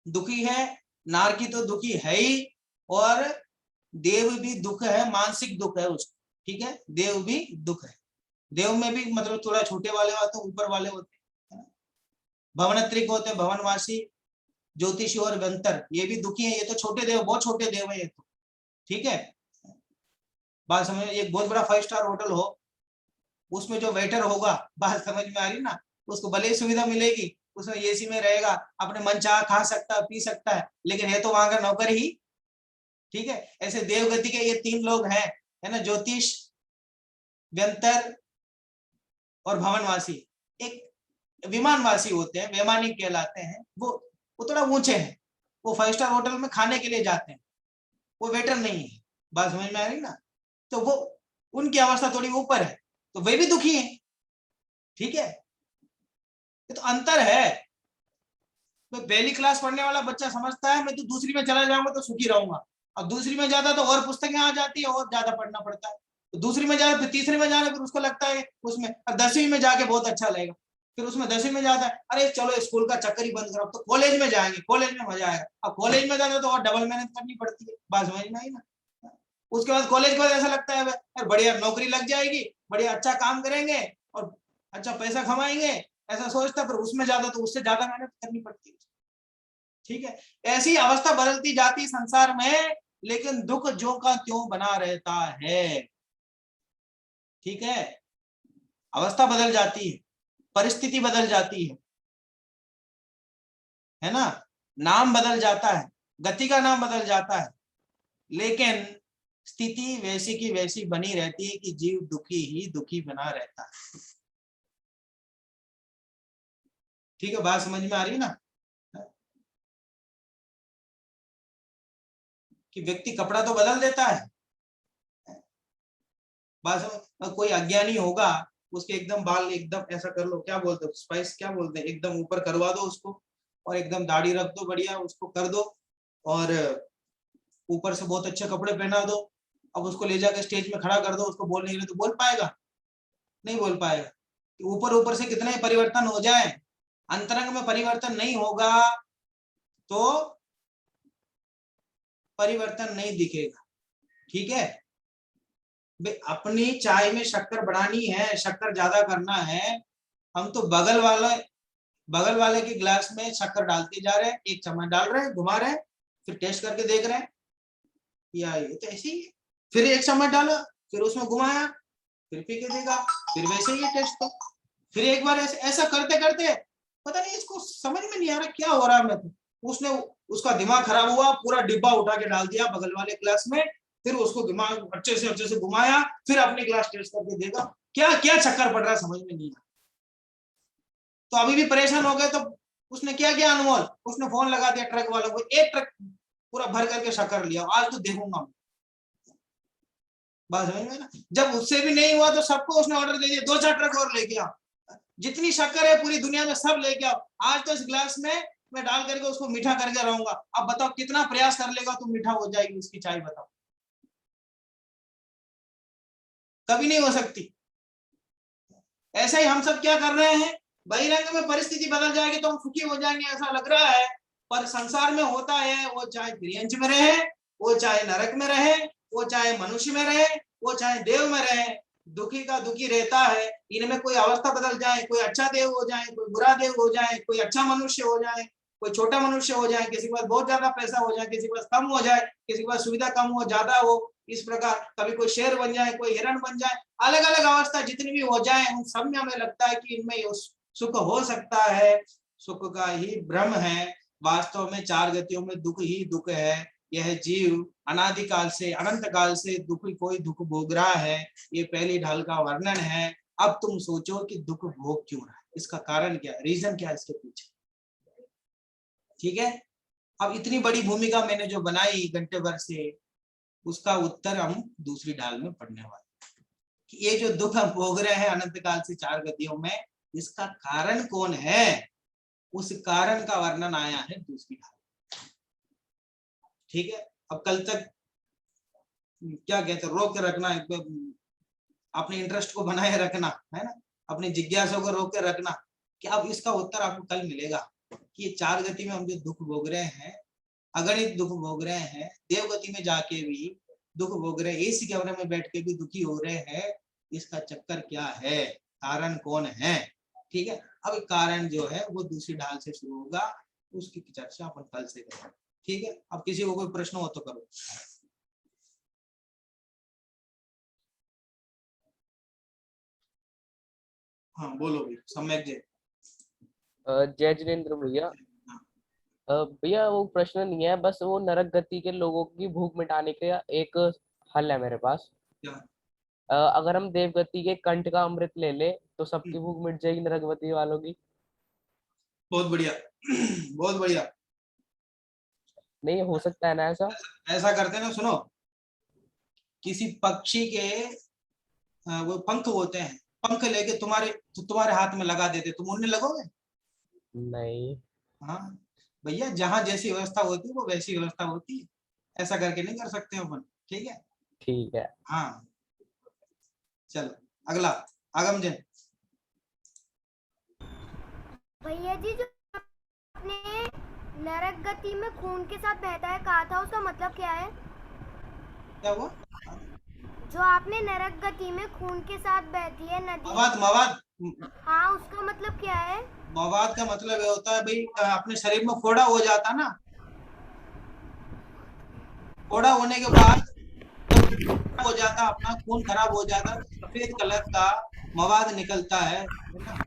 दुखी है, नारकी तो दुखी है ही, और देव भी दुख है, मानसिक दुख है उसको। ठीक है, देव भी दुख है। देव में भी मतलब थोड़ा छोटे वाले होते हैं, ऊपर वाले होते हैं, भवनत्रिक होते हैं, भवनवासी, ज्योतिषी और व्यंतर, ये भी दुखी है। ये तो छोटे देव, बहुत छोटे देव है ये तो। ठीक है, बात समझ, एक बहुत बड़ा 5 स्टार होटल हो, उसमें जो वेटर होगा, बात समझ में आ रही ना, उसको भले ही सुविधा मिलेगी, उसमें एसी में रहेगा, अपने मन चाह खा सकता है, पी सकता है, लेकिन है तो वहां का नौकर ही। ठीक है, ऐसे देवगति के ये 3 लोग हैं, है ना, ज्योतिष, व्यंतर और भवनवासी। एक विमानवासी होते हैं, वैमानिक कहलाते हैं, वो थोड़ा ऊंचे हैं, वो 5 स्टार होटल में खाने के लिए जाते हैं, वो वेटर नहीं है। बात समझ में आ रही ना? तो वो, उनकी अवस्था थोड़ी ऊपर है, तो वे भी दुखी हैं। ठीक है, ये तो अंतर है। तो पहली क्लास पढ़ने वाला बच्चा समझता है मैं तो दूसरी में चला जाऊंगा तो सुखी रहूंगा, अब दूसरी में जाता तो और पुस्तकें आ जाती है, और ज्यादा पढ़ना पड़ता है, तो दूसरी में जाए, फिर तीसरी में जाना, फिर उसको लगता है उसमें, अब 10वीं में जाके बहुत अच्छा लगेगा, फिर उसमें 10वीं में जाता है, अरे चलो स्कूल का चक्कर ही बंद करो, तो कॉलेज में जाएंगे, कॉलेज में मजा आएगा। अब कॉलेज में जाता तो और डबल मेहनत करनी पड़ती है। बात समझ में आई ना? उसके बाद कॉलेज के बाद ऐसा लगता है यार बढ़िया नौकरी लग जाएगी, बढ़िया अच्छा काम करेंगे और अच्छा पैसा कमाएंगे, ऐसा सोचता, फिर उसमें ज्यादा तो उससे ज्यादा मेहनत करनी पड़ती है। ठीक है, ऐसी अवस्था बदलती जाती संसार में, लेकिन दुख जो का त्यों बना रहता है। ठीक है, अवस्था बदल जाती है, परिस्थिति बदल जाती है ना, नाम बदल जाता है, गति का नाम बदल जाता है, लेकिन स्थिति वैसी की वैसी बनी रहती है कि जीव दुखी ही दुखी बना रहता है। ठीक है, बात समझ में आ रही है ना? कि व्यक्ति कपड़ा तो बदल देता है, कोई अज्ञानी होगा, उसके एकदम बाल एकदम ऐसा कर लो, क्या बोलते हो स्पाइस, क्या बोलते हैं, एकदम ऊपर करवा दो उसको, और एकदम दाढ़ी रख दो बढ़िया उसको कर दो, और ऊपर से बहुत अच्छे कपड़े पहना दो, अब उसको ले जाकर स्टेज में खड़ा कर दो, उसको बोलने के लिए, तो बोल पाएगा? नहीं बोल पाएगा। ऊपर ऊपर से कितने परिवर्तन हो जाए, अंतरंग में परिवर्तन नहीं होगा तो परिवर्तन नहीं दिखेगा। ठीक है, अपनी चाय में शक्कर बढ़ानी है, शक्कर ज्यादा करना है, हम तो बगल वाले के गिलास में शक्कर डालते जा रहे हैं, एक चम्मच डाल रहे हैं, घुमा रहे हैं, फिर टेस्ट करके देख रहे हैं, या ये तो ऐसे ही है, फिर एक चम्मच डाला, फिर उसमें घुमाया, फिर पी के देगा, फिर वैसे ही टेस्ट तो, फिर एक बार ऐसा करते करते पता नहीं इसको समझ में नहीं आ रहा क्या हो रहा है। मैं तो उसने, उसका दिमाग खराब हुआ, पूरा डिब्बा उठा के डाल दिया बगल वाले क्लास में, फिर उसको दिमाग अच्छे से घुमाया, फिर अपनी क्लास टेस्ट करके देगा, क्या क्या चक्कर पड़ रहा है समझ में नहीं आ रहा। तो अभी भी परेशान हो गए, तो उसने क्या किया अनमोल, उसने फोन लगा दिया ट्रक वालों को, एक ट्रक पूरा भर करके शक्कर लिया, आज तो देखूंगा। बात समझ में ना? जब उससे भी नहीं हुआ तो सबको उसने ऑर्डर दे दिया, 2-4 ट्रक और लेके आओ, जितनी शक्कर है पूरी दुनिया में सब लेके आओ, आज तो इस गिलास में मैं डाल करके उसको मीठा करके रहूंगा। अब बताओ कितना प्रयास कर लेगा तो मीठा हो जाएगी उसकी चाय, बताओ? कभी नहीं हो सकती। ऐसा ही हम सब क्या कर रहे हैं, बहिरंग में परिस्थिति बदल जाएगी तो हम सुखी हो जाएंगे ऐसा लग रहा है, पर संसार में होता है, वो चाहे त्रियंच में रहे, वो चाहे नरक में रहे, वो चाहे मनुष्य में रहे, वो चाहे देव में रहे, दुखी का दुखी रहता है। इनमें कोई अवस्था बदल जाए, कोई अच्छा देव हो जाए, कोई बुरा देव हो जाए, कोई अच्छा मनुष्य हो जाए, कोई छोटा मनुष्य हो जाए, किसी के पास बहुत ज्यादा पैसा हो जाए, किसी के पास कम हो जाए, किसी के पास सुविधा कम हो ज्यादा हो, इस प्रकार कभी कोई शेर बन जाए, कोई हिरण बन जाए, अलग अलग अवस्था जितनी भी हो जाए उन सब में हमें लगता है कि इनमें सुख हो सकता है, सुख का ही भ्रम है। वास्तव में चार गतियों में दुख ही दुख है। यह जीव अनादिकाल से अनंत काल से दुख कोई दुख भोग रहा है। ये पहली ढाल का वर्णन है। अब तुम सोचो कि दुख भोग क्यों रहा है, इसका कारण क्या है, रीजन क्या है इसके पीछे। ठीक है, अब इतनी बड़ी भूमिका मैंने जो बनाई घंटे भर से, उसका उत्तर हम दूसरी ढाल में पढ़ने वाले कि ये जो दुख हम भोग रहे हैं अनंत काल से चार गतियों में, इसका कारण कौन है, उस कारण का वर्णन आया है दूसरी ढाल। ठीक है, अब कल तक क्या कहते हैं, रोक के रखना, अपने इंटरेस्ट को बनाए रखना है ना, अपनी जिज्ञासा को रोक के रखना कि अब इसका उत्तर आपको कल मिलेगा कि ये चार गति में हम जो दुख भोग रहे हैं, अगणित दुख भोग रहे हैं, देव गति में जाके भी दुख भोग रहे हैं, एसी कमरे में बैठ के भी दुखी हो रहे हैं, इसका चक्कर क्या है, कारण कौन है। ठीक है, अब कारण जो है वो दूसरी ढाल से शुरू होगा, उसकी चर्चा अपन कल से करेंगे। ठीक है, अब किसी को कोई प्रश्न हो तो करो। हाँ बोलो भाई, सम्यक जय। जय जिनेन्द्र भैया। भैया वो प्रश्न नहीं है, बस वो नरक गति के लोगों की भूख मिटाने के एक हल है मेरे पास। क्या? अगर हम देव गति के कंठ का अमृत ले ले तो सबकी भूख मिट जाएगी नरक गति वालों की। बहुत बढ़िया बहुत बढ़िया। नहीं हो सकता है ना ऐसा? ऐसा करते हैं ना, सुनो, किसी पक्षी के वो पंख होते हैं, पंख लेके तुम्हारे हाथ में लगा देते, तुम उड़ने लगोगे? नहीं। हाँ भैया, जहाँ जैसी व्यवस्था होती है वो वैसी व्यवस्था होती है, ऐसा करके नहीं कर सकते अपन। ठीक है, ठीक है। हाँ चलो अगला आगम जन। भैया जी, जो आपने नरक गति में खून के साथ बहता है कहा था, उसका मतलब क्या है? क्या हुआ? जो आपने नरक गति में खून के साथ बहती है नदी, मवाद। हाँ, उसका मतलब क्या है? मवाद का मतलब ये होता है भाई, अपने शरीर में फोड़ा हो जाता ना, फोड़ा होने के बाद हो जाता, अपना खून खराब हो जाता, सफेद कलर का मवाद निकलता है ना,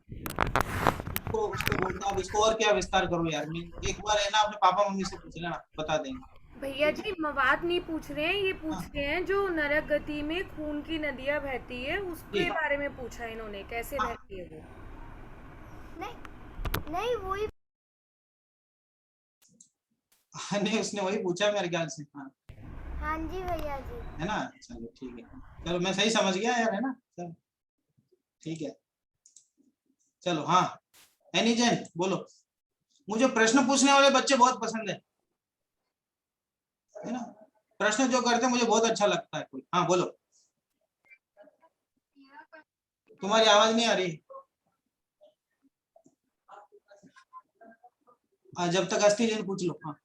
उसको बोलता। अब इसको और क्या विस्तार करूं यार, मैं एक बार है ना अपने पापा मम्मी से पूछ लेना, बता देंगे। भैया जी मवाद नहीं पूछ रहे हैं, ये पूछ रहे हैं जो नरक गति में खून की नदियां बहती है उसके बारे में पूछा इन्होंने, कैसे बहती है वो? नहीं वही नहीं, उसने वही पूछा मेरे ख्याल से। हाँ जी भैया जी, है ना, चलो ठीक है, चलो मैं सही समझ गया यार, है ना, चलो ठीक है। चलो हाँ एनी जैन बोलो। मुझे प्रश्न पूछने वाले बच्चे बहुत पसंद है ना, प्रश्न जो करते हैं मुझे बहुत अच्छा लगता है। कोई हाँ बोलो, तुम्हारी आवाज नहीं आ रही। जब तक अस्थि जन पूछ लो। हाँ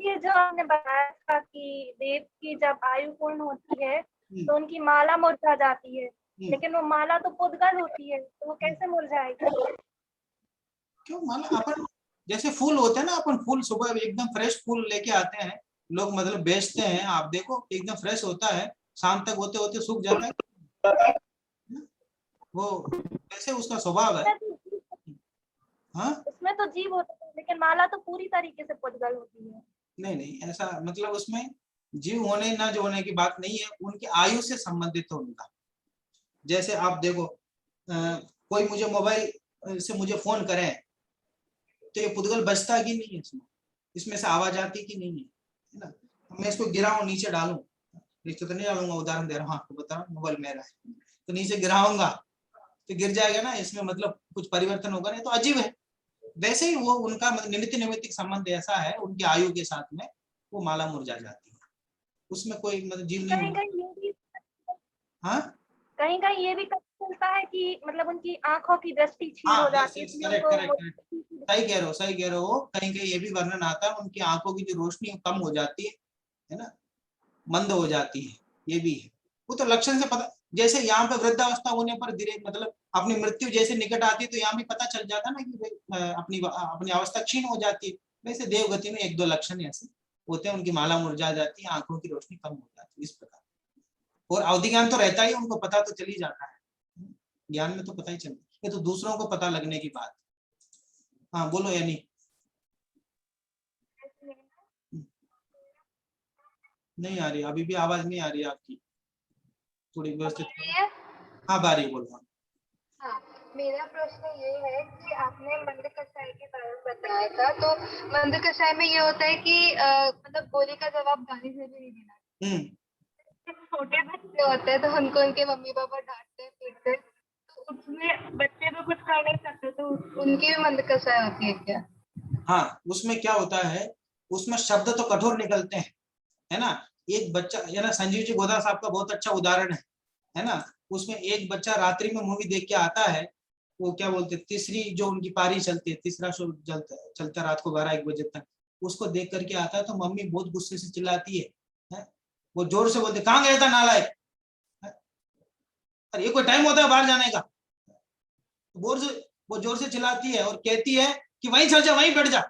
ये जो आपने बताया था कि देव की जब आयु पूर्ण होती है तो उनकी माला मुरझा जाती है, लेकिन वो माला तो पुद्गल होती है, तो वो कैसे मुरझाएगी? क्यों माला, अपन जैसे फूल होते हैं ना, अपन फूल सुबह एकदम फ्रेश फूल लेके आते हैं, लोग मतलब बेचते हैं, आप देखो एकदम फ्रेश होता है, शाम तक होते होते सूख जाता है, वो कैसे उसका स्वभाव है। हाँ उसमें तो जीव होता है, लेकिन माला तो पूरी तरीके से पुद्गल होती है। नहीं, ऐसा मतलब उसमें जीव होने ना जो होने की बात नहीं है, उनकी आयु से संबंधित है उनका। जैसे आप देखो, कोई मुझे मोबाइल से मुझे फोन करे तो ये पुद्गल बजता कि नहीं है, इसमें से आवाज आती कि नहीं है ना। मैं इसको गिराऊं, नीचे डालूं, नीचे तो नहीं डालूंगा, उदाहरण दे रहा हूँ आपको, बता रहा हूँ मोबाइल मेरा है तो नीचे गिराऊंगा तो गिर जाएगा ना, इसमें मतलब कुछ परिवर्तन होगा नहीं, तो अजीब है। वैसे ही वो उनका निमित्त संबंध ऐसा है, उनकी आयु के साथ में वो माला मुरझा जाती है, उसमें कोई मतलब जीव नहीं। हाँ कहीं कहीं ये भी चलता है कि मतलब उनकी आंखों की दृष्टि क्षीण हो जाती है। सही कह रहे हो, कहीं कहीं ये भी वर्णन आता है, उनकी आंखों की जो रोशनी कम हो जाती है ना, मंद हो जाती है, ये भी है। वो तो लक्षण से पता, जैसे यहाँ पे वृद्धावस्था होने पर धीरे मतलब अपनी मृत्यु जैसे निकट आती है तो यहाँ भी पता चल जाता ना कि अपनी अपनी अवस्था क्षीण हो जाती है। वैसे देवगति में 1-2 लक्षण ऐसे होते हैं, उनकी माला मुरझा जाती है, आंखों की रोशनी कम हो जाती है, इस प्रकार। और अवधि ज्ञान तो रहता ही, उनको पता तो चल ही जाता है, ज्ञान में तो पता ही चलता है, ये तो दूसरों को पता लगने की बात। हाँ बोलो यानी नहीं आ रही, अभी भी आवाज नहीं आ रही आपकी, थोड़ी व्यवस्थित। हाँ बारी बोलो। हाँ, मेरा प्रश्न ये है कि आपने मंद कषाय के बारे में बताया था, तो मंद कषाय में ये होता है कि मतलब गोली का जवाब गाली से भी नहीं देना। छोटे बच्चे होते हैं तो उनको उनके मम्मी पापा डांटते हैं पीटते हैं, तो उसमें बच्चे तो कुछ कर नहीं सकते, तो उनकी भी मंद कषाय होती है क्या? हाँ उसमें क्या होता है, उसमें शब्द तो कठोर निकलते हैं, है ना। एक बच्चा, है ना, संजीव जी गोदा साहब का बहुत अच्छा उदाहरण है ना। उसमें एक बच्चा रात्रि में मूवी देख के आता है, वो क्या बोलते, तीसरी जो उनकी पारी चलती है, तीसरा शो चलता रात को 12-1 बजे तक, उसको देख करके आता है तो मम्मी बहुत गुस्से से चिल्लाती है? वो जोर से बोलते, कहाँ गया था नालायक, अरे ये कोई टाइम होता है बाहर जाने का। वो जोर से चिल्लाती है और कहती है कि वहीं चल जा, वहीं बैठ जा,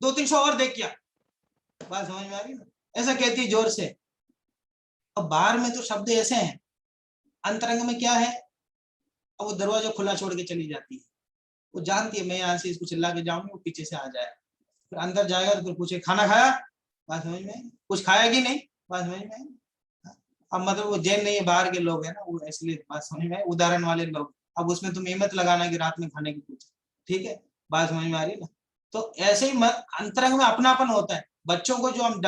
2-3 शो और देख क्या। बात समझ में आ रही ना, ऐसा कहती है जोर से। अब बाहर में तो शब्द ऐसे हैं, अंतरंग में क्या है, अब वो दरवाजा खुला छोड़ के चली जाती है, वो जानती है मैं यहाँ से इसको चिल्ला के जाऊंगी, वो पीछे से आ जाए, फिर अंदर जाएगा तो फिर पूछे खाना खाया, बात समझ में, कुछ खाया कि नहीं, बात समझ में। अब मतलब वो जैन नहीं है, बाहर के लोग हैं ना वो, इसलिए बात समझ में, उदाहरण वाले लोग। अब उसमें तुम हिम्मत लगाना कि रात में खाने की पूछे, ठीक है, बात समझ में आ रही ना। तो ऐसे ही अंतरंग में अपनापन होता है। बच्चों को जो हम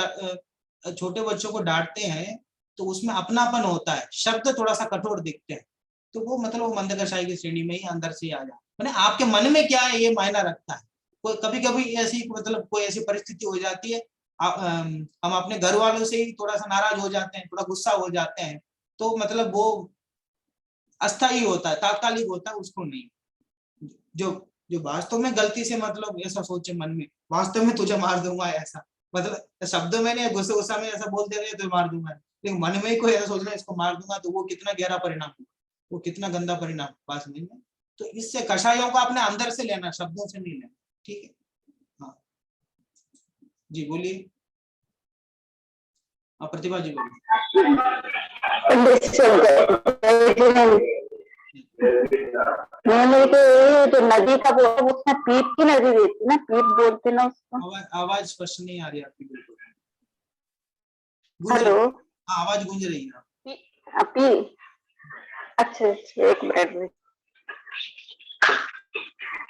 छोटे बच्चों को डांटते हैं तो उसमें अपनापन होता है, शब्द थोड़ा सा कठोर दिखते हैं, तो वो मतलब वो मंद कषाय की श्रेणी में ही अंदर से आ जाए, मैंने आपके मन में क्या है ये मायना रखता है। कोई कभी कभी ऐसी मतलब कोई ऐसी परिस्थिति हो जाती है, हम अपने घर वालों से ही थोड़ा सा नाराज हो जाते हैं, थोड़ा गुस्सा हो जाते हैं, तो मतलब वो अस्थायी होता है, तात्कालिक होता है, उसको नहीं। जो वास्तव में गलती से मतलब ऐसा सोचे मन में, वास्तव में तुझे मार दूंगा ऐसा, मतलब शब्दों में नहीं, गुस्सा में ऐसा बोल दे रहे तो मार दूंगा, लेकिन मन में ही कोई ऐसा सोच रहा है इसको मार दूंगा, तो वो कितना गहरा परिणाम होगा, वो कितना गंदा परिणाम, बात समझ में। तो इससे कषायों को अपने अंदर से लेना, शब्दों से नहीं लेना, ठीक है। हाँ जी बोलिए, प्रतिभा जी बोलिए। तो नदी का बोल, उसमें पीप की नदी रहती ना, पीप बोलते ना उसको। आवाज स्पष्ट नहीं आ रही आपकी, बिल्कुल। हेलो, आवाज गूंज रही है। अच्छा एक मिनट,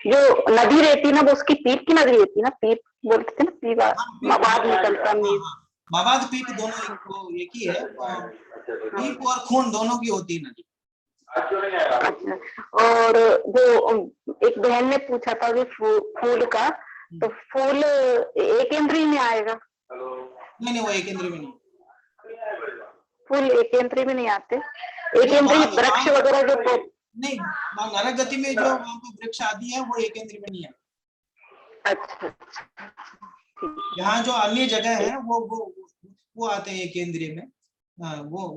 जो नदी रहती ना वो उसकी पीप की नदी रहती ना, पीप बोलते थे ना, पीप मवाद निकलता, मवाद पीप दोनों एक ही है, पीप और खून दोनों की होती है नदी। अच्छा, और जो एक बहन ने पूछा था जो फूल का, तो फूल एक इंद्री में आएगा? नहीं वो एक इंद्री में नहीं, फूल एक इंद्री में नहीं आते, एक इंद्री वृक्ष वगैरह जो नहीं, नरक गति में जो वहाँ पे वृक्ष आदि है वो एक इंद्री में नहीं है। अच्छा, यहाँ जो अन्य जगह है वो आते हैं एक इंद्रिय में, वो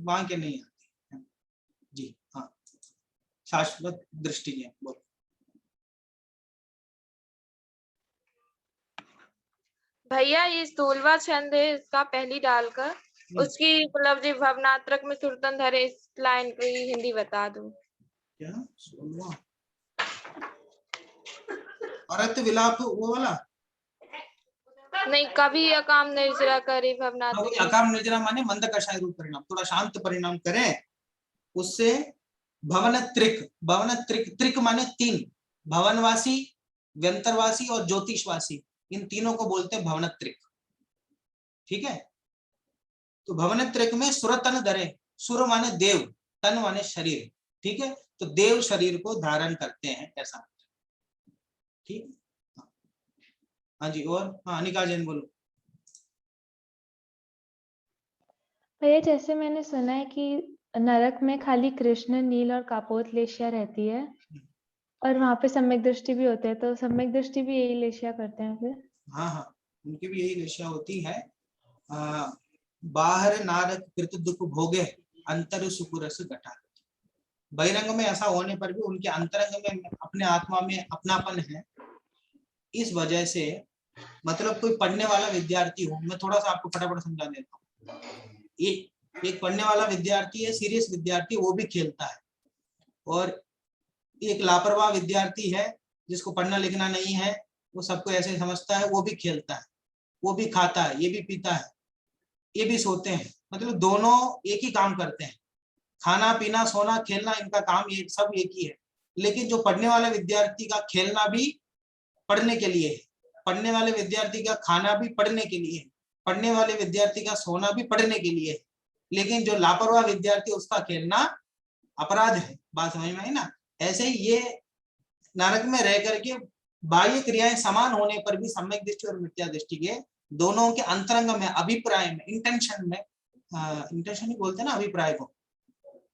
वहां के नहीं आते जी। हाँ शाश्वत दृष्टि है। भैया ये 16वां छंद है, इसका पहली डालकर उसकी मतलब जी भावनात्रक में सुरतन धरे, इस लाइन की हिंदी बता दो। क्या 16वां औरत विलाप वो वाला? नहीं, कभी अकाम निर्जरा करे भावनात्रक। अकाम निर्जरा माने मंद कषाय रूप परिणाम, थोड़ा शांत परिणाम करें, उससे भवन त्रिक माने 3, भवनवासी, व्यंतरवासी और ज्योतिषवासी, इन तीनों को बोलते हैं भवन त्रिक, ठीक है। तो भवन त्रिक में सुर तन धरे, सुर माने देव, तन माने शरीर, ठीक है, तो देव शरीर को धारण करते हैं ऐसा, ठीक। हाँ जी, और हाँ अनिका जैन बोलो। भैया जैसे मैंने सुना है कि नरक में खाली कृष्ण, नील और कापोत लेशिया रहती है, और वहां पे सम्यक दृष्टि भी होते हैं, तो सम्यक दृष्टि भी यही लेशिया करते हैं फिर? हाँ उनकी भी यही लेशिया होती है। बाहर नारक कृत दुख भोगे अंतर सुपुरस घटा। बहिरंग में ऐसा होने पर भी उनके अंतरंग में अपने आत्मा में अपनापन है। इस वजह से मतलब कोई पढ़ने वाला विद्यार्थी हो, मैं थोड़ा सा आपको फटाफट समझा देता हूँ। एक पढ़ने वाला विद्यार्थी है, सीरियस विद्यार्थी, वो भी खेलता है, और एक लापरवाह विद्यार्थी है जिसको पढ़ना लिखना नहीं है, वो सबको ऐसे समझता है, वो भी खेलता है, वो भी खाता है, ये भी पीता है, ये भी सोते हैं, मतलब दोनों एक ही काम करते हैं। खाना पीना सोना खेलना इनका काम ये सब एक ही है। लेकिन जो पढ़ने वाले विद्यार्थी का खेलना भी पढ़ने के लिए है, पढ़ने वाले विद्यार्थी का खाना भी पढ़ने के लिए है, पढ़ने वाले विद्यार्थी का सोना भी पढ़ने के लिए है। लेकिन जो लापरवाह विद्यार्थी उसका खेलना अपराध है। बात समझ में आई ना? ऐसे ही ये नरक में रह करके बाह्य क्रियाएं समान होने पर भी सम्यक दृष्टि और मिथ्या दृष्टि के दोनों के अंतरंग में, अभिप्राय में, इंटेंशन में, इंटेंशन ही बोलते हैं ना अभिप्राय को,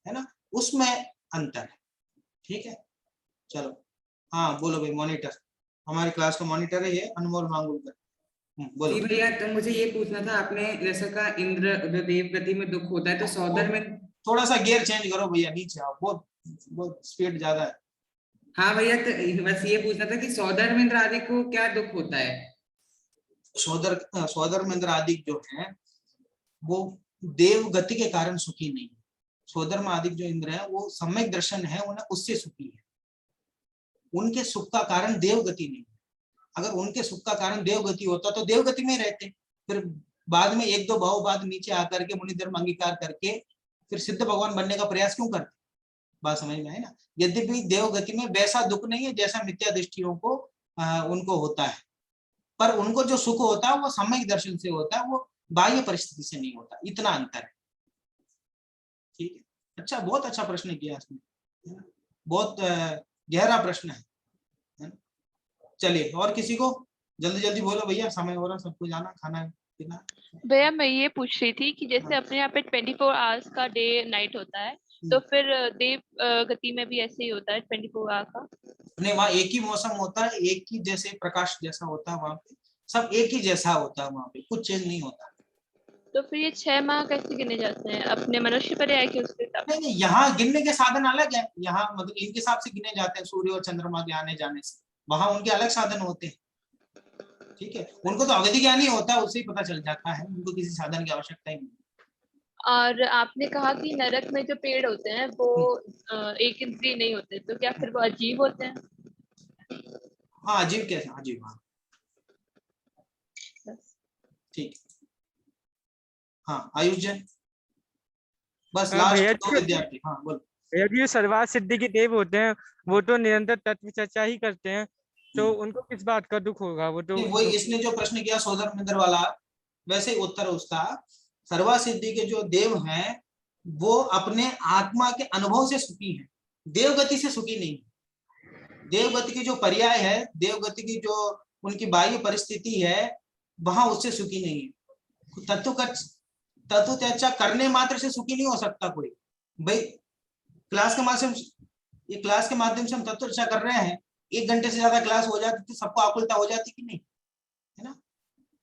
है ना, उसमें अंतर है। ठीक है, चलो हाँ बोलो भाई। मॉनिटर, हमारी क्लास का मॉनिटर है ये अनमोल मांगुलकर। बोलो। जी भैया, तो मुझे ये पूछना था, आपने जैसा कहा इंद्र जो देव गति में दुख होता है, तो सौदर में थोड़ा सा गियर चेंज करो भैया, नीचे आओ, बहुत स्पीड ज्यादा है। हाँ भैया, तो बस ये पूछना था कि सौदर में इंद्र आदि को क्या दुख होता है? सौदर में इंद्र आदि जो है वो देव गति के कारण सुखी नहीं है। सौदर में आदि जो इंद्र है वो सम्यक दर्शन है, उन्हें उससे सुखी है। उनके सुख का कारण देव गति नहीं है। अगर उनके सुख का कारण देव गति होता तो देव गति में रहते, फिर बाद में एक दो भाव बाद नीचे आकर के मुनि धर्म अंगीकार करके फिर सिद्ध भगवान बनने का प्रयास क्यों करते? बात समझ में है ना? यद्यपि देव गति में वैसा दुख नहीं है जैसा मिथ्या दृष्टियों को उनको होता है, पर उनको जो सुख होता है वो सम्यक दर्शन से होता है, वो बाह्य परिस्थिति से नहीं होता। इतना अंतर है। ठीक है, अच्छा, बहुत अच्छा प्रश्न किया इसने, बहुत गहरा प्रश्न है। चलिए, और किसी को? जल्दी जल्दी बोलो भैया, समय हो रहा, सबको जाना, खाना पीना। भैया मैं ये पूछ रही थी कि जैसे अपने यहाँ पे 24 आवर्स का डे नाइट होता है, तो फिर देव गति में भी ऐसे ही होता है 24 आवर का? नहीं, वहाँ एक ही मौसम होता है, एक ही जैसे प्रकाश जैसा होता है, वहाँ पे सब एक ही जैसा होता है, वहाँ पे कुछ चेंज नहीं होता। तो फिर ये 6 माह कैसे गिने जाते हैं? अपने मनुष्य पर है कि उसके हिसाब? नहीं, यहाँ गिनने के साधन अलग है। यहाँ मतलब इनके हिसाब से गिने जाते हैं सूर्य और चंद्रमा के आने जाने से, वहां उनके अलग साधन होते हैं। ठीक है, उनको तो अवधि ज्ञान ही होता है, उससे ही पता चल जाता है, उनको किसी साधन की आवश्यकता ही नहीं। और आपने कहा कि नरक में जो पेड़ होते हैं वो एक इंद्रिय नहीं होते, तो क्या फिर वो अजीब होते हैं? हाँ, अजीब कैसे? अजीब, हाँ ठीक। हाँ, आयुष जैन, बस लास्ट दो विद्यार्थी। हाँ बोलो। यदि सर्वार्थ सिद्धि के देव होते हैं, वो तो निरंतर तत्व चर्चा ही करते हैं, तो उनको किस बात का दुख होगा? वो तो वही इसने जो प्रश्न किया सौदर मिंद्र वाला, वैसे ही उत्तर उसका। सर्वार्थ सिद्धि के जो देव हैं वो अपने आत्मा के अनुभव से सुखी हैं, देवगति से सुखी नहीं। देवगति की जो पर्याय है, देवगति की जो उनकी बाह्य परिस्थिति है, वहां उससे सुखी नहीं है। तत्व चर्चा करने मात्र से सुखी नहीं हो सकता कोई। भाई क्लास के माध्यम से हम तत्व चर्चा कर रहे हैं, 1 घंटे से ज्यादा क्लास हो जाती तो सबको आकुलता हो जाती कि नहीं, है ना?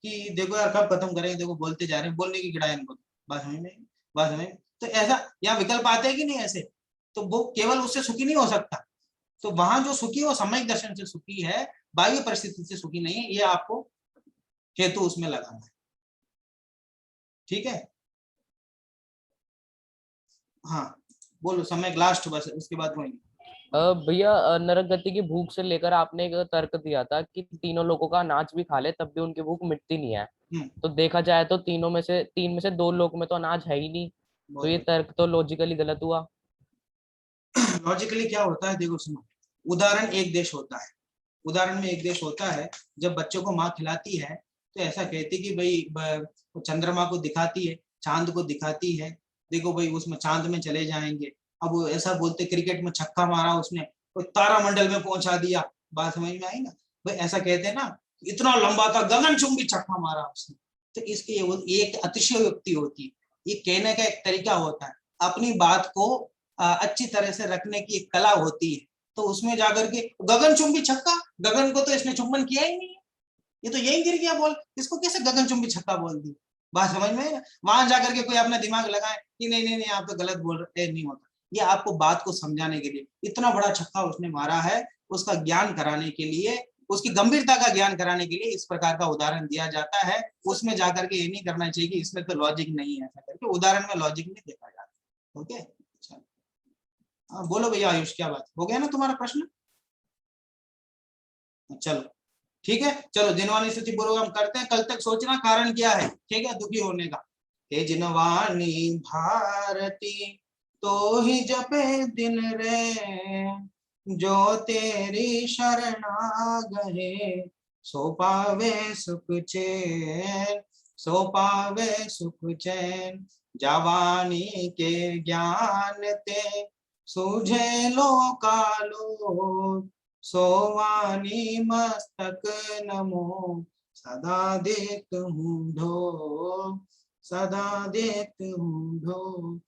कि देखो यार कब खत्म करेंगे, देखो बोलते जा रहे हैं, बोलने की गिड़ा है इनको। बात समझ में? तो ऐसा यहाँ विकल्प आते हैं कि नहीं ऐसे? तो वो केवल उससे सुखी नहीं हो सकता। तो वहां जो सुखी है वो सम्यक दर्शन से सुखी है, बाह्य परिस्थिति से सुखी नहीं है। ये आपको हेतु उसमें लगाना है। ठीक है, हाँ बोलो, सम्यक लास्ट बस, उसके बाद वही। भैया नरक गति की भूख से लेकर आपने एक तर्क दिया था कि तीनों लोगों का अनाज भी खा ले तब भी उनकी भूख मिटती नहीं है। तो देखा जाए तो 3 में से 2 लोग में तो अनाज है ही नहीं, तो ये तर्क तो लॉजिकली गलत हुआ। लॉजिकली क्या होता है, देखो सुनो, उदाहरण एक देश होता है। उदाहरण में एक देश होता है, जब बच्चों को माँ खिलाती है तो ऐसा कहती कि भाई चंद्रमा को दिखाती है, चांद को दिखाती है, देखो भाई उसमें चांद में चले जाएंगे। अब वो ऐसा बोलते क्रिकेट में छक्का मारा उसने, कोई तारामंडल में पहुंचा दिया। बात समझ में आई ना? भाई ऐसा कहते हैं ना, इतना लंबा था, गगनचुंबी छक्का मारा उसने। तो इसकी एक अतिशयोक्ति होती है, ये कहने का एक तरीका होता है, अपनी बात को अच्छी तरह से रखने की एक कला होती है। तो उसमें जाकर के गगनचुंबी छक्का, गगन को तो इसने चुंबन किया ही नहीं है, ये तो यही गिर गया बॉल, इसको कैसे गगनचुंबी छक्का बोल दी? बात समझ में? वहां जाकर के कोई अपना दिमाग लगाए कि नहीं नहीं नहीं आप तो गलत बोल रहे, नहीं होता। ये आपको बात को समझाने के लिए इतना बड़ा छक्का उसने मारा है, उसका ज्ञान कराने के लिए, उसकी गंभीरता का ज्ञान कराने के लिए इस प्रकार का उदाहरण दिया जाता है। उसमें जाकर के ये नहीं करना चाहिए कि इसमें तो लॉजिक नहीं है, ऐसा करके उदाहरण में लॉजिक नहीं देखा जाता। ओके, हाँ बोलो भैया आयुष, क्या बात हो गया ना तुम्हारा प्रश्न? चलो ठीक है, चलो जिनवानी स्तुति पूर्वक हम करते हैं। कल तक सोचना कारण क्या है, ठीक है, दुखी होने का। हे जिनवानी भारती तो ही जपे दिन रे, जो तेरी शरणा गए सो पावे सुख चैन, सो पावे सुख चैन। जवानी के ज्ञान ते सूझे लो कालो, सोवानी मस्तक नमो सदा देत हूँ ढो, सदा देत हूँ ढो।